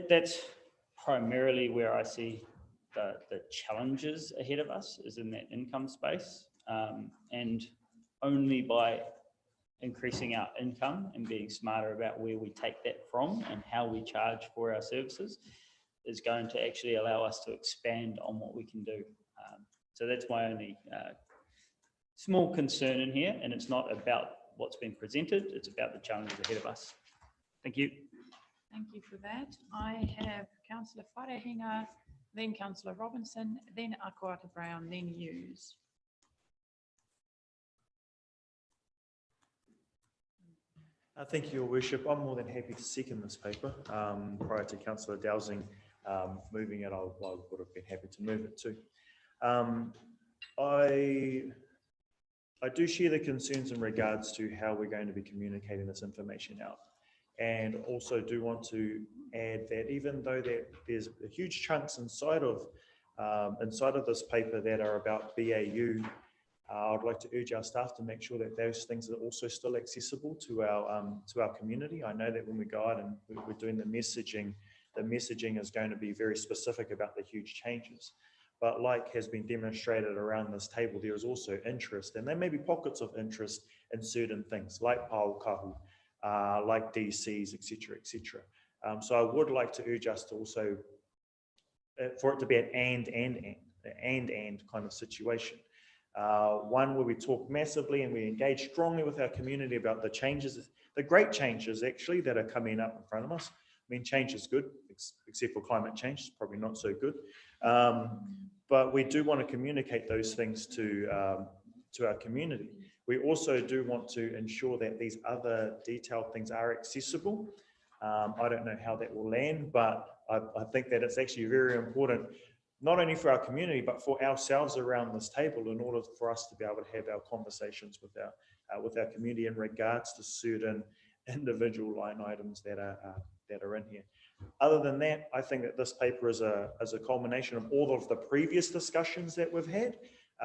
That's primarily where I see the challenges ahead of us, is in that income space, and only by increasing our income and being smarter about where we take that from and how we charge for our services is going to actually allow us to expand on what we can do. So that's my only small concern in here, and it's not about what's been presented, it's about the challenges ahead of us. Thank you. Thank you for that. I have Councillor Wharehinga, then Councillor Robinson, then Akwata Brown, then Hughes. Thank you, Your Worship. I'm more than happy to second this paper. Prior to Councillor Dowsing moving it, I would have been happy to move it too. I do share the concerns in regards to how we're going to be communicating this information out, and also do want to add that even though there's huge chunks inside of this paper that are about BAU, I'd like to urge our staff to make sure that those things are also still accessible to our community. I know that when we go out and we're doing the messaging is going to be very specific about the huge changes. But like has been demonstrated around this table, there is also interest, and there may be pockets of interest in certain things like paukahu, like DCs, etc., etc. So I would like to urge us to also, for it to be an and kind of situation. One where we talk massively and we engage strongly with our community about the changes, the great changes actually that are coming up in front of us. I mean, change is good, except for climate change, it's probably not so good. But we do want to communicate those things to our community. We also do want to ensure that these other detailed things are accessible. I don't know how that will land, but I think that it's actually very important, not only for our community, but for ourselves around this table, in order for us to be able to have our conversations with our community in regards to certain individual line items that are in here. Other than that, I think that this paper is a culmination of all of the previous discussions that we've had.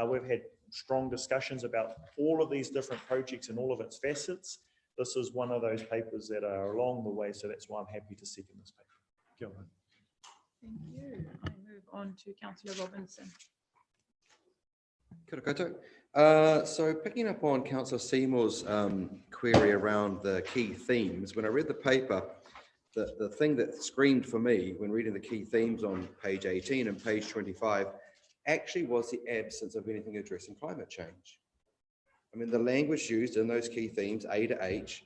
We've had strong discussions about all of these different projects and all of its facets. This is one of those papers that are along the way, so that's why I'm happy to second this paper. Kia ora. Thank you. I move on to Councillor Robinson. Kia ora koutou. So picking up on Councillor Seymour's query around the key themes, when I read the paper, the thing that screamed for me when reading the key themes on page 18 and page 25 actually was the absence of anything addressing climate change. I mean, the language used in those key themes, A to H,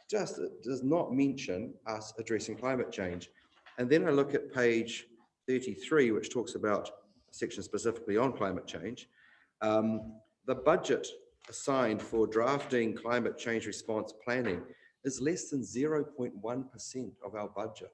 just does not mention us addressing climate change. And then I look at page 33, which talks about a section specifically on climate change, The budget assigned for drafting climate change response planning is less than 0.1% of our budget.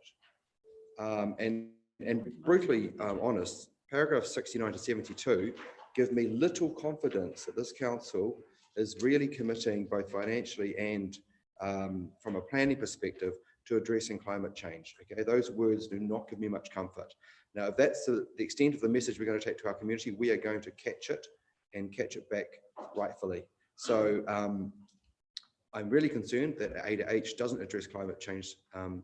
And brutally honest, paragraph 69 to 72 give me little confidence that this council is really committing both financially and from a planning perspective to addressing climate change. Okay, those words do not give me much comfort. Now, if that's the extent of the message we're going to take to our community, we are going to catch it and catch it back rightfully. So I'm really concerned that A2H doesn't address climate change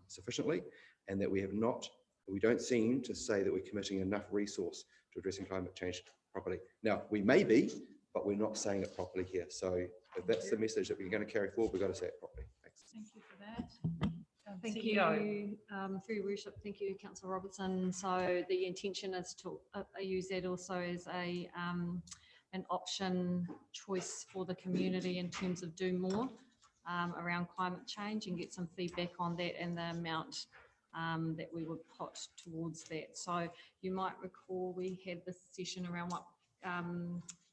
sufficiently, and that we don't seem to say that we're committing enough resource to addressing climate change properly. Now, we may be, but we're not saying it properly here. So if that's the message that we're going to carry forward, we've got to say it properly. Thanks. Thank you for that. Thank CEO. you, through your worship. Thank you, Councillor Robertson. So the intention is to use that also as an option choice for the community in terms of do more around climate change, and get some feedback on that and the amount that we would put towards that. So you might recall we had this session around what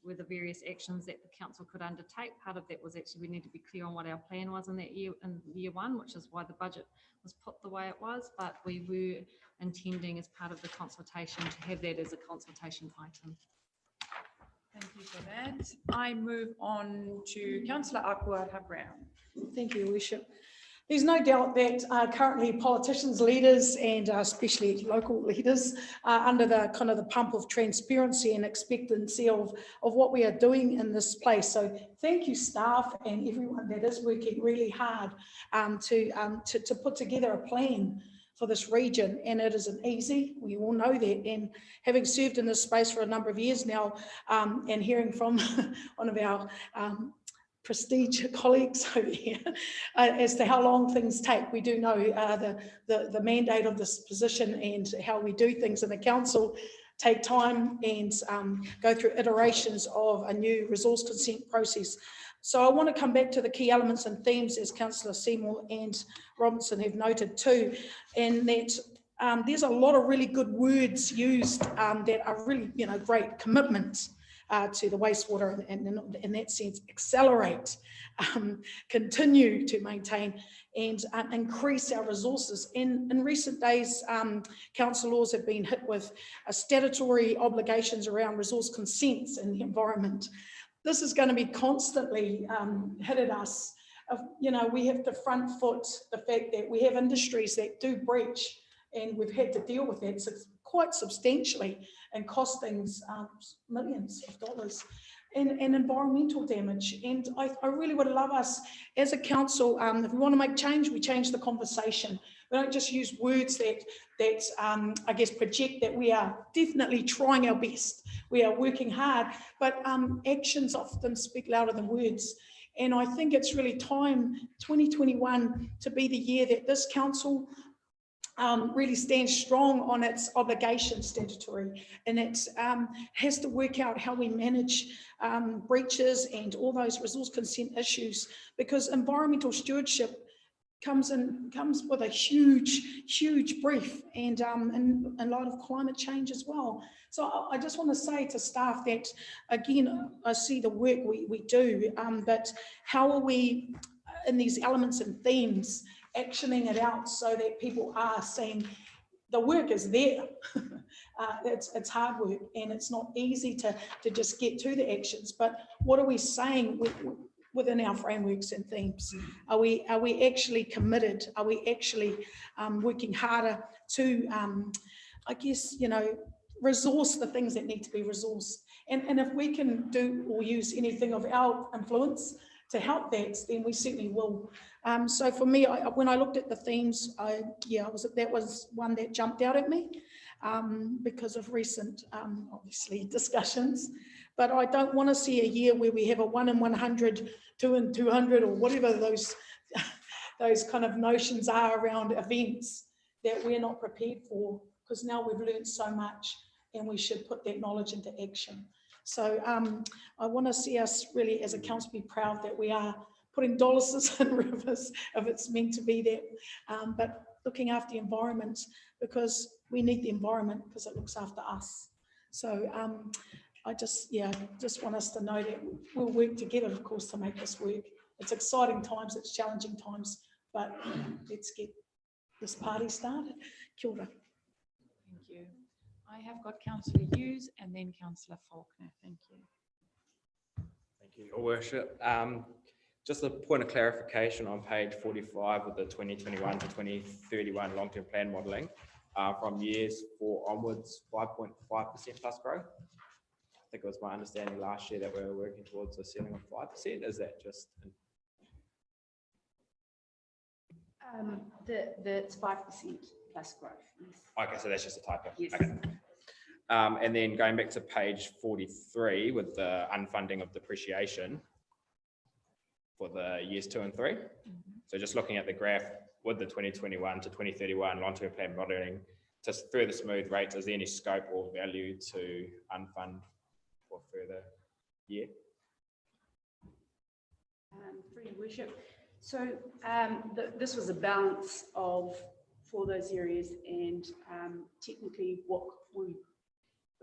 were the various actions that the council could undertake. Part of that was actually we need to be clear on what our plan was in that year, in year one, which is why the budget was put the way it was. But we were intending as part of the consultation to have that as a consultation item. Thank you for that. I move on to Councillor Akua-Brown. Thank you, Worship. There's no doubt that currently politicians, leaders, and especially local leaders are under the kind of the pump of transparency and expectancy of what we are doing in this place. So thank you, staff, and everyone that is working really hard to put together a plan for this region, and it isn't easy. We all know that, and having served in this space for a number of years now, and hearing from one of our prestige colleagues over here as to how long things take. We do know the mandate of this position and how we do things in the council take time and go through iterations of a new resource consent process. So I want to come back to the key elements and themes, as Councillor Seymour and Robinson have noted too, and that there's a lot of really good words used that are really, great commitments to the wastewater, and in that sense, accelerate, continue to maintain and increase our resources. In recent days, councillors have been hit with statutory obligations around resource consents in the environment. This is going to be constantly hit at us. We have to front foot the fact that we have industries that do breach, and we've had to deal with that quite substantially and costings millions of dollars, and environmental damage. And I really would love us as a council, if we want to make change, we change the conversation. We don't just use words that I guess project that we are definitely trying our best. We are working hard, but actions often speak louder than words. And I think it's really time, 2021, to be the year that this council really stands strong on its obligations statutory, and it has to work out how we manage breaches and all those resource consent issues, because environmental stewardship comes with a huge brief, and a lot of climate change as well. So I just want to say to staff that, again, I see the work we do, but how are we in these elements and themes actioning it out so that people are seeing the work is there. It's hard work, and it's not easy to just get to the actions, but what are we saying within our frameworks and themes? Are we actually committed? Are we actually working harder to, I guess, resource the things that need to be resourced? And if we can do or use anything of our influence to help that, then we certainly will. So for me, when I looked at the themes, that was one that jumped out at me because of recent, obviously, discussions. But I don't want to see a year where we have a 1 in 100, 2 in 200, or whatever those kind of notions are around events that we're not prepared for, because now we've learned so much and we should put that knowledge into action. So I want to see us really as a council be proud that we are putting dollars in rivers if it's meant to be that, but looking after the environment, because we need the environment because it looks after us. So I just want us to know that we'll work together, of course, to make this work. It's exciting times, it's challenging times, but let's get this party started. Kia ora. Thank you. I have got Councillor Hughes and then Councillor Faulkner. Thank you. Thank you, Your Worship. Just a point of clarification on page 45 of the 2021 to 2031 long-term plan modelling, from years 4 onwards, 5.5% plus growth. I think it was my understanding last year that we were working towards a ceiling of 5%. Is that just? That's 5% plus growth. Yes. Okay, so that's just a typo. Yes. Okay. And then going back to page 43 with the unfunding of depreciation for the years 2 and 3. So just looking at the graph with the 2021 to 2031 long-term plan modelling to further smooth rates, is there any scope or value to unfund for further year? Through your worship. So this was a balance for those areas, and technically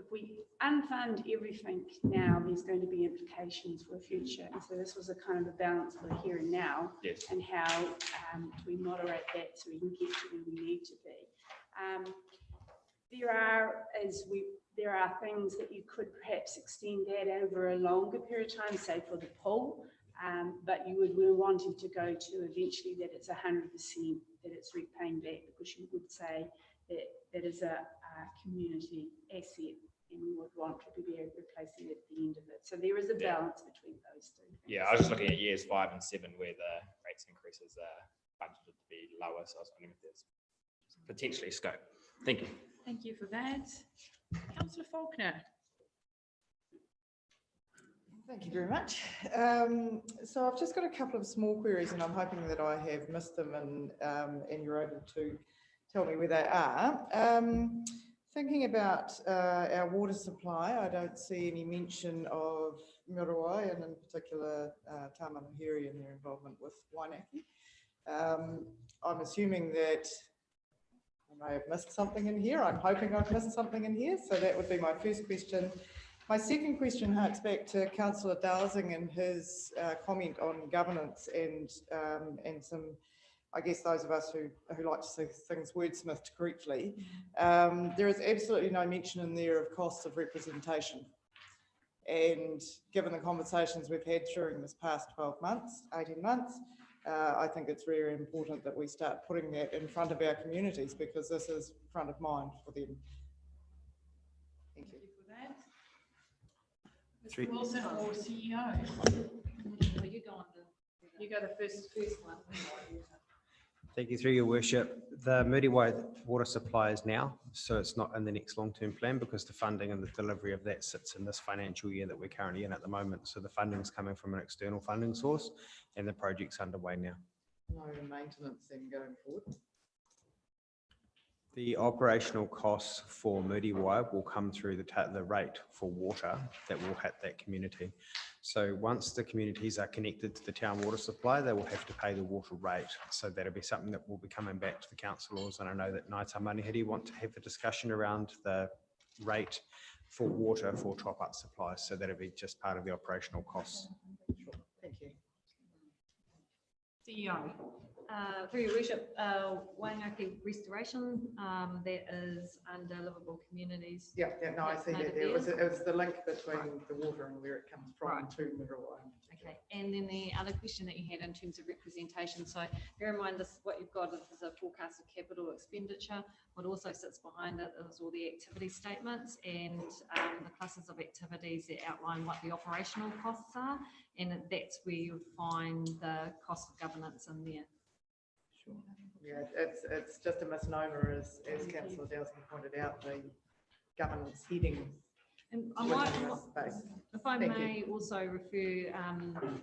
if we unfund everything now, there's going to be implications for the future. And so this was a kind of a balance for the here and now. Yes. And how do we moderate that so we can get to where we need to be. There are things that you could perhaps extend that over a longer period of time, say for the pool, but you would be wanting to go to eventually that it's 100% that it's repaying back, because you would say that that is a community asset, and we would want to be replacing it at the end of it. So there is a balance between those two things. Yeah, I was just looking at years 5 and 7 where the rates increases are budgeted to be lower. So I was wondering if there's potentially scope. Thank you. Thank you for that. Councillor Faulkner. Thank you very much. So I've just got a couple of small queries, and I'm hoping that I have missed them and you're able to tell me where they are. Thinking about our water supply, I don't see any mention of Muriwai, and in particular Tamanahiri and their involvement with Wainaki. I'm assuming that I may have missed something in here. I'm hoping I've missed something in here. So that would be my first question. My second question harks back to Councillor Dowsing and his comment on governance and some, I guess, those of us who like to see things wordsmithed correctly. There is absolutely no mention in there of costs of representation. And given the conversations we've had during this past 12 months, 18 months, I think it's very important that we start putting that in front of our communities, because this is front of mind for them. Thank you. For that. Mr. Wilson or CEO? Well, you go the first one. Thank you, through your worship. The Muriwai water supply is now, so it's not in the next long-term plan, because the funding and the delivery of that sits in this financial year that we're currently in at the moment. So the funding is coming from an external funding source, and the project's underway now. No maintenance then going forward? The operational costs for Muriwai will come through the rate for water that will hit that community. So once the communities are connected to the town water supply, they will have to pay the water rate. So that'll be something that will be coming back to the councillors. And I know that Ngāi Tamanahiri want to have a discussion around the rate for water for top-up supplies. So that'll be just part of the operational costs. Sure. Thank you. CEO. Through your worship, Wainaki Restoration, that is under Livable Communities. Yeah, no, I see that there. It was the link between the water and where it comes from to Muriwai. Okay, and then the other question that you had in terms of representation. So bear in mind this, what you've got is a forecast of capital expenditure. What also sits behind it is all the activity statements and the clusters of activities that outline what the operational costs are. And that's where you'll find the cost of governance in there. Sure. Yeah, it's just a misnomer, as Councillor Dowsing pointed out, the governance heading. And I might, if I may also refer,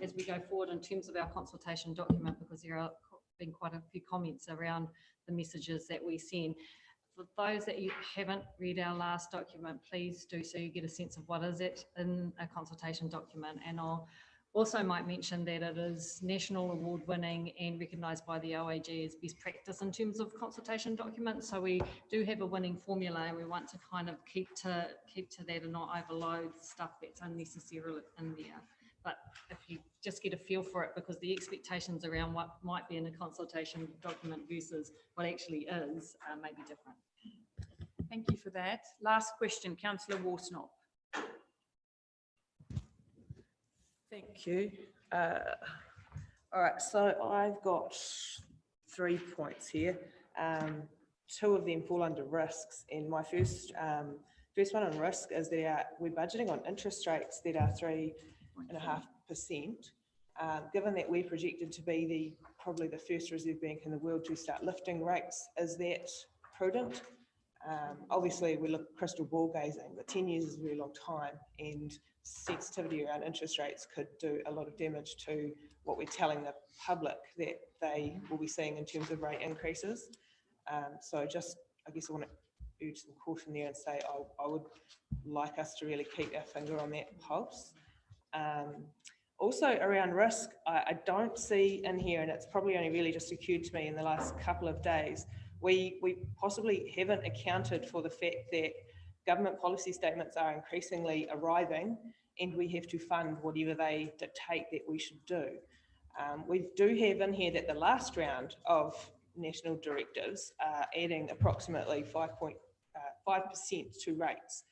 as we go forward in terms of our consultation document, because there have been quite a few comments around the messages that we send. For those that you haven't read our last document, please do so you get a sense of what is it in a consultation document. And Also might mention that it is national award winning and recognised by the OAG as best practice in terms of consultation documents. So we do have a winning formula and we want to kind of keep to that and not overload stuff that's unnecessary in there. But if you just get a feel for it, because the expectations around what might be in a consultation document versus what actually is may be different. Thank you for that. Last question, Councillor Worsnop. Thank you. All right, so I've got 3 points here. 2 of them fall under risks, and my first one on risk is that we're budgeting on interest rates that are 3.5%. Given that we're projected to be probably the first Reserve Bank in the world to start lifting rates, is that prudent? Obviously, we look crystal ball gazing, but 10 years is a very long time, and sensitivity around interest rates could do a lot of damage to what we're telling the public that they will be seeing in terms of rate increases. So just, I guess I want to urge some caution there and say I would like us to really keep our finger on that pulse. Also around risk, I don't see in here, and it's probably only really just occurred to me in the last couple of days, we possibly haven't accounted for the fact that government policy statements are increasingly arriving and we have to fund whatever they dictate that we should do. We do have in here that the last round of national directives are adding approximately 5% to rates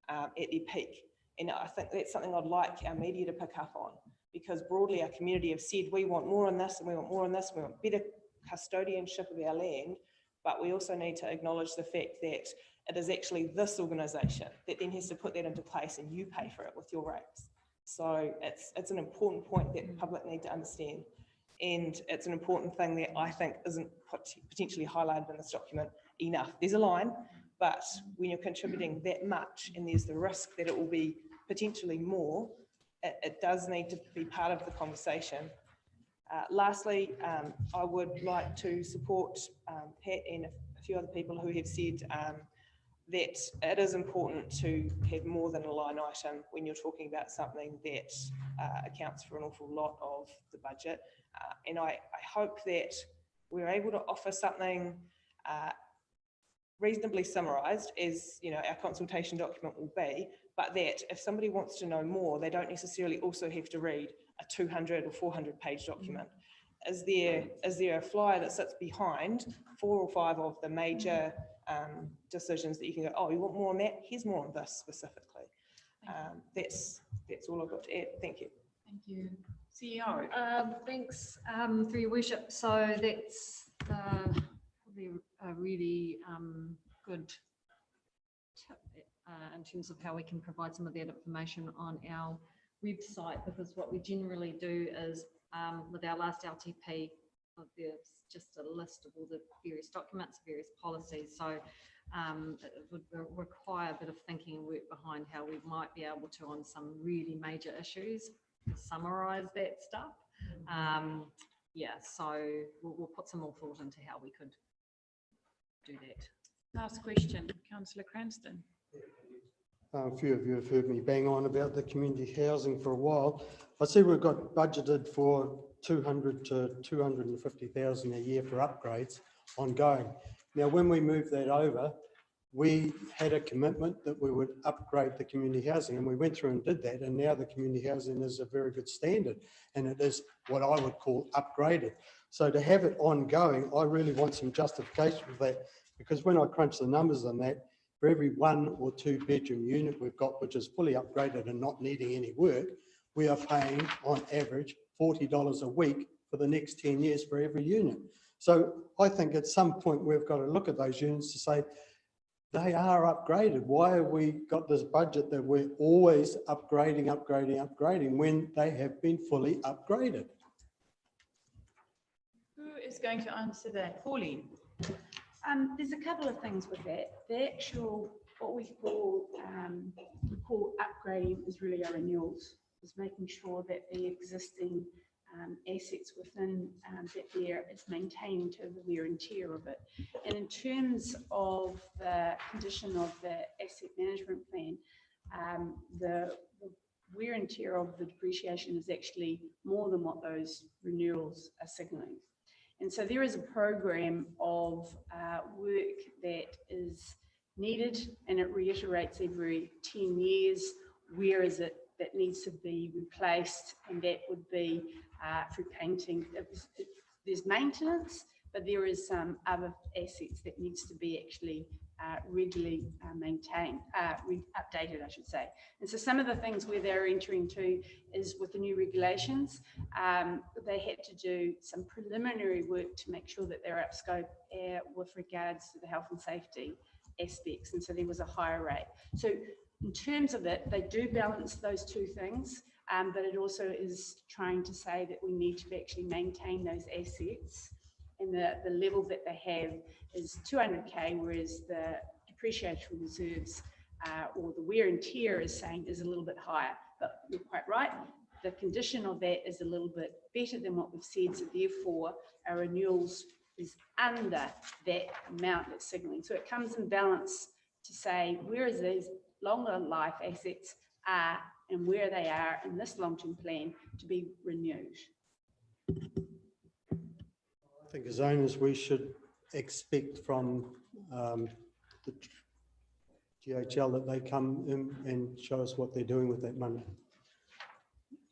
at their peak. And I think that's something I'd like our media to pick up on, because broadly our community have said we want more on this and we want more on this, we want better custodianship of our land, but we also need to acknowledge the fact that it is actually this organisation that then has to put that into place and you pay for it with your rates. So it's an important point that the public need to understand. And it's an important thing that I think isn't potentially highlighted in this document enough. There's a line, but when you're contributing that much and there's the risk that it will be potentially more, it does need to be part of the conversation. Lastly, I would like to support Pat and a few other people who have said that it is important to have more than a line item when you're talking about something that accounts for an awful lot of the budget. And I hope that we're able to offer something reasonably summarised, as our consultation document will be, but that if somebody wants to know more, they don't necessarily also have to read a 200 or 400 page document. Is there a flyer that sits behind 4 or 5 of the major decisions that you can go, oh, you want more on that? Here's more on this specifically. That's all I've got to add. Thank you. Thank you. CEO. Thanks, through your worship. So that's probably a really good tip in terms of how we can provide some of that information on our website, because what we generally do is with our last LTP, there's just a list of all the various documents, various policies. So it would require a bit of thinking and work behind how we might be able to, on some really major issues, summarise that stuff. Yeah, so we'll put some more thought into how we could do that. Last question, Councillor Cranston. A few of you have heard me bang on about the community housing for a while. I see we've got budgeted for 200 to 250,000 a year for upgrades ongoing. Now, when we moved that over, we had a commitment that we would upgrade the community housing, and we went through and did that, and now the community housing is a very good standard, and it is what I would call upgraded. So to have it ongoing, I really want some justification for that, because when I crunch the numbers on that, for every 1 or 2 bedroom unit we've got, which is fully upgraded and not needing any work, we are paying on average $40 a week for the next 10 years for every unit. So I think at some point we've got to look at those units to say, they are upgraded. Why have we got this budget that we're always upgrading when they have been fully upgraded? Who is going to answer that? Pauline. There's a couple of things with that. The actual, what we call upgrading is really our renewals, is making sure that the existing assets within that there is maintained in terms of wear and tear of it. And in terms of the condition of the asset management plan, the wear and tear of the depreciation is actually more than what those renewals are signalling. And so there is a program of work that is needed, and it reiterates every 10 years, where is it that needs to be replaced, and that would be through painting. There's maintenance, but there is some other assets that needs to be actually regularly maintained, updated, I should say. And so some of the things where they're entering to is with the new regulations, they had to do some preliminary work to make sure that they're up scope with regards to the health and safety aspects. And so there was a higher rate. So in terms of it, they do balance those two things, but it also is trying to say that we need to actually maintain those assets, and the level that they have is 200K, whereas the depreciation reserves or the wear and tear is saying is a little bit higher. But you're quite right, the condition of that is a little bit better than what we've said, so therefore our renewals is under that amount that's signalling. So it comes in balance to say where is these longer life assets are and where they are in this long-term plan to be renewed. I think as owners, we should expect from the GHL that they come in and show us what they're doing with that money.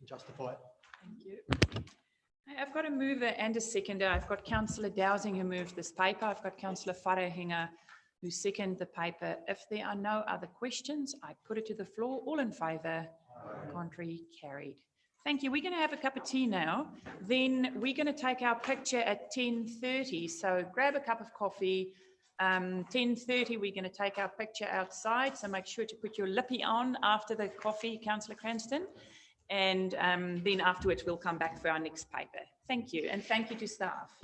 Justify it. Thank you. I've got a mover and a seconder. I've got Councillor Dowsing who moved this paper. I've got Councillor Wharehinga who seconded the paper. If there are no other questions, I put it to the floor. All in favour? Contrary? Carried. Thank you. We're going to have a cup of tea now. Then we're going to take our picture at 10:30. So grab a cup of coffee. 10:30, we're going to take our picture outside. So make sure to put your lippy on after the coffee, Councillor Cranston. And then afterwards, we'll come back for our next paper. Thank you. And thank you to staff.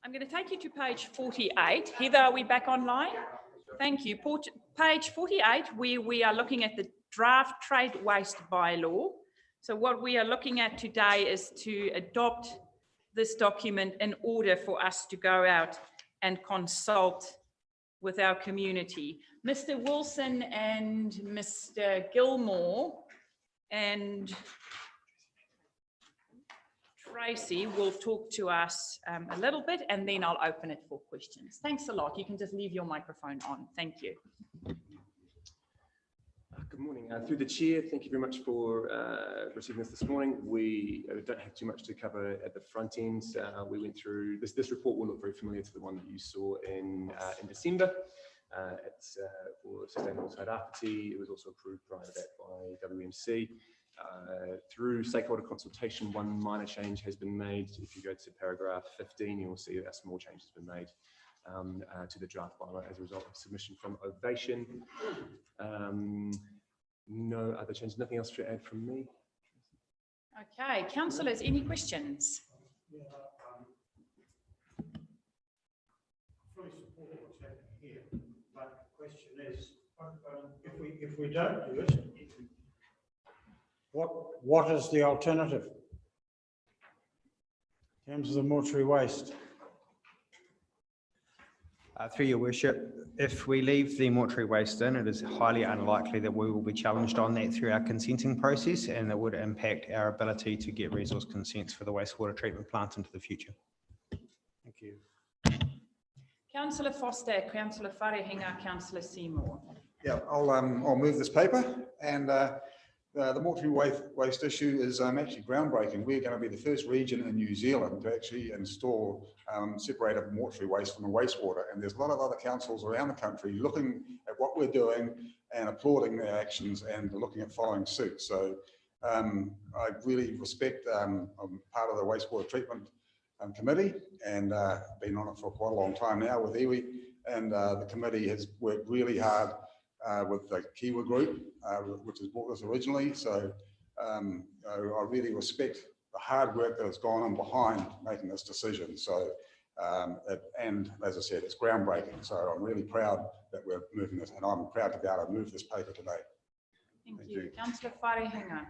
I'm going to take you to page 48. Heather, are we back online? Thank you. Page 48, where we are looking at the draft trade waste bylaw. So what we are looking at today is to adopt this document in order for us to go out and consult with our community. Mr. Wilson and Mr. Gilmore and Tracy will talk to us a little bit, and then I'll open it for questions. Thanks a lot. You can just leave your microphone on. Thank you. Good morning. Through the chair, thank you very much for receiving us this morning. We don't have too much to cover at the front end. We went through this report will look very familiar to the one that you saw in December. It's for sustainable Tairāwhiti. It was also approved prior to that by WMC. Through stakeholder consultation, one minor change has been made. If you go to paragraph 15, you'll see a small change has been made to the draft bylaw as a result of submission from Ovation. No other changes, nothing else to add from me. Okay, councillors, any questions? Yeah, fully support what's happening here, but the question is, if we don't do it, what is the alternative in terms of the mortuary waste? Through your worship, if we leave the mortuary waste in, it is highly unlikely that we will be challenged on that through our consenting process, and that would impact our ability to get resource consents for the wastewater treatment plant into the future. Thank you. Councillor Foster, Councillor Wharehinga, Councillor Seymour. Yeah, I'll move this paper, and the mortuary waste issue is actually groundbreaking. We're going to be the first region in New Zealand to actually install separated mortuary waste from the wastewater, and there's a lot of other councils around the country looking at what we're doing and applauding their actions and looking at following suit. So I really respect, I'm part of the wastewater treatment committee, and been on it for quite a long time now with iwi, and the committee has worked really hard with the Kiwa group, which has brought this originally. So I really respect the hard work that has gone on behind making this decision. So, and as I said, it's groundbreaking. So I'm really proud that we're moving this, and I'm proud to be able to move this paper today. Thank you. Councillor Wharehinga.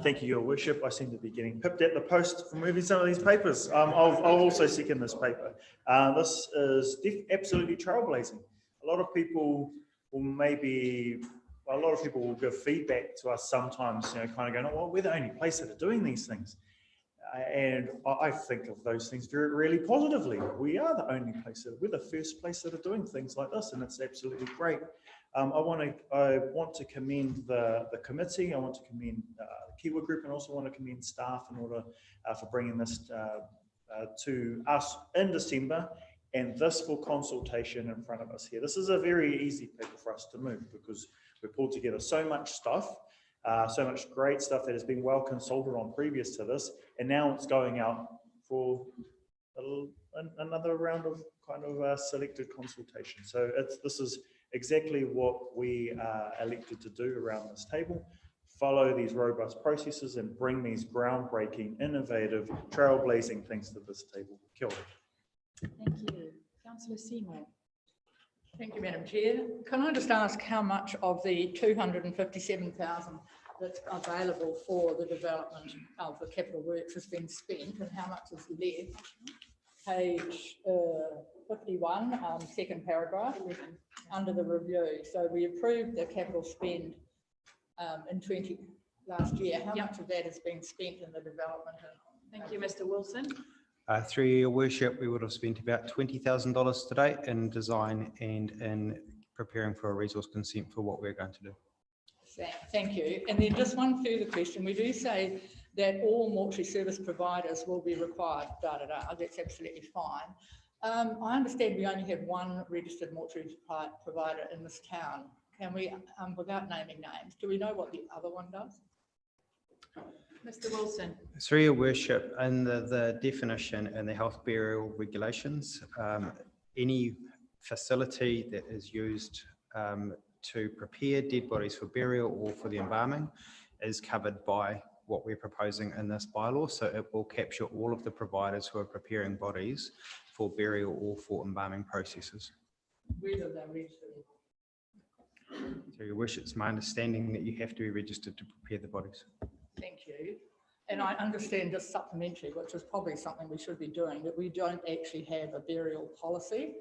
Thank you, Your Worship. I seem to be getting pipped at the post for moving some of these papers. I'll also second this paper. This is absolutely trailblazing. A lot of people will give feedback to us sometimes, kind of going, oh, well, we're the only place that are doing these things. And I think of those things really positively. We are the only place, we're the first place that are doing things like this, and it's absolutely great. I want to commend the committee. I want to commend the Kiwa group, and also want to commend staff in order for bringing this to us in December, and this for consultation in front of us here. This is a very easy paper for us to move, because we pulled together so much stuff, so much great stuff that has been well consulted on previous to this, and now it's going out for another round of kind of selected consultation. So this is exactly what we are elected to do around this table: follow these robust processes and bring these groundbreaking, innovative, trailblazing things to this table. Kia ora. Thank you. Councillor Seymour. Thank you, Madam Chair. Can I just ask how much of the 257,000 that's available for the development of the capital works has been spent, and how much is left? Page 51, second paragraph, under the review. So we approved the capital spend in last year. How much of that has been spent in the development? Thank you, Mr. Wilson. Through your worship, we would have spent about $20,000 to date in design and in preparing for a resource consent for what we're going to do. Thank you. And then just one further question. We do say that all mortuary service providers will be required, that's absolutely fine. I understand we only have one registered mortuary provider in this town. Can we, without naming names, do we know what the other one does? Mr. Wilson. Through your worship, in the definition in the health burial regulations, any facility that is used to prepare dead bodies for burial or for the embalming is covered by what we're proposing in this bylaw. So it will capture all of the providers who are preparing bodies for burial or for embalming processes. Where do they register? So Your Wish, it's my understanding that you have to be registered to prepare the bodies. Thank you. And I understand this supplementary, which is probably something we should be doing, that we don't actually have a burial policy.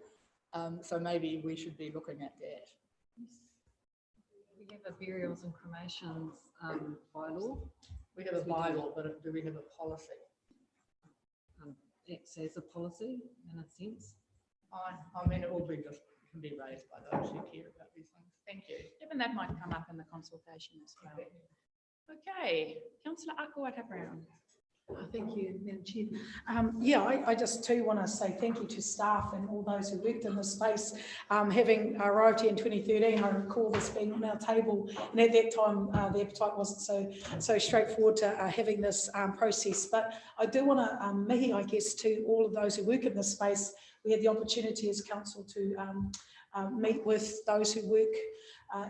So maybe we should be looking at that. We have a burials and cremations bylaw. We have a bylaw, but do we have a policy? It says a policy in a sense. I mean, it will be just, can be raised by those who care about these things. Thank you. Given that might come up in the consultation as well. Okay, Councillor Akawaka-Brown. Thank you, Madam Chair. Yeah, I just too want to say thank you to staff and all those who worked in this space. Having arrived here in 2013, I recall this being on our table, and at that time the appetite wasn't so straightforward to having this process. But I do want to mihi, I guess, to all of those who work in this space. We had the opportunity as council to meet with those who work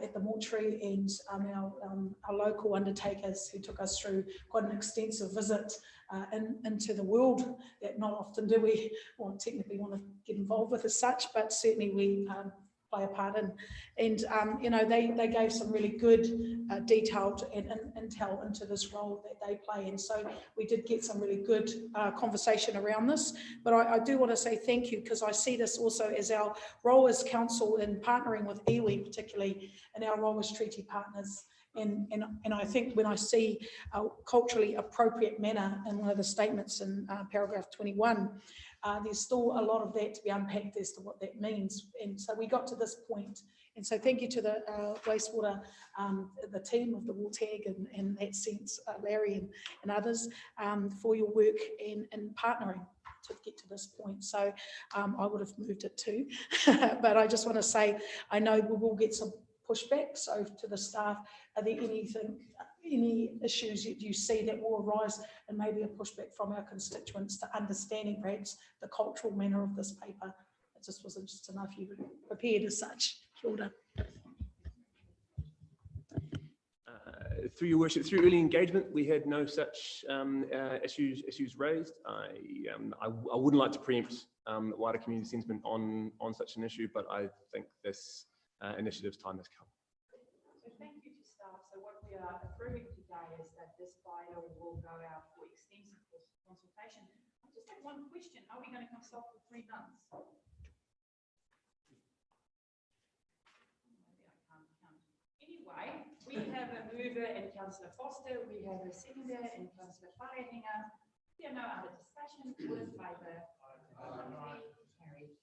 at the mortuary and our local undertakers who took us through quite an extensive visit into the world that not often do we technically want to get involved with as such, but certainly we play a part in. And you know, they gave some really good detailed intel into this role that they play. And so we did get some really good conversation around this. But I do want to say thank you, because I see this also as our role as council in partnering with iwi, particularly in our role as treaty partners. And I think when I see a culturally appropriate manner in one of the statements in paragraph 21, there's still a lot of that to be unpacked as to what that means. And so we got to this point. And so thank you to the wastewater, the team of the WATAG in that sense, Larry and others, for your work in partnering to get to this point. So I would have moved it too. But I just want to say, I know we will get some pushback. So to the staff, are there any issues that you see that will arise, and maybe a pushback from our constituents to understanding perhaps the cultural manner of this paper? It just wasn't just enough you were prepared as such. Kia ora. Through your worship, through early engagement, we had no such issues raised. I wouldn't like to preempt wider community sentiment on such an issue, but I think this initiative's time has come. So thank you to staff. So what we are approving today is that this bylaw will go out for extensive consultation. I just have one question. Are we going to consult for 3 months? Maybe I can't count. Anyway, we have a mover in Councillor Foster. We have a seconder in Councillor Wharehinga. There are no other discussion. All in favour? Carried.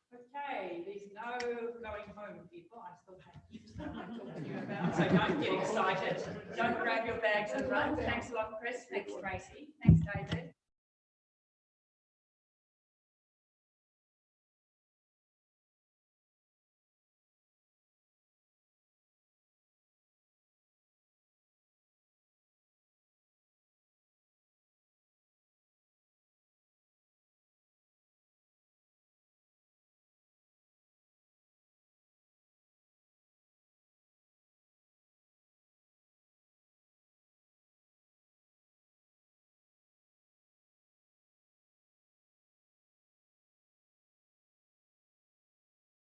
Okay, there's no going home, people. I still have heaps that I'm talking to you about, so don't get excited. Don't grab your bags and run. Thanks a lot, Chris. Thanks, Tracy. Thanks, David.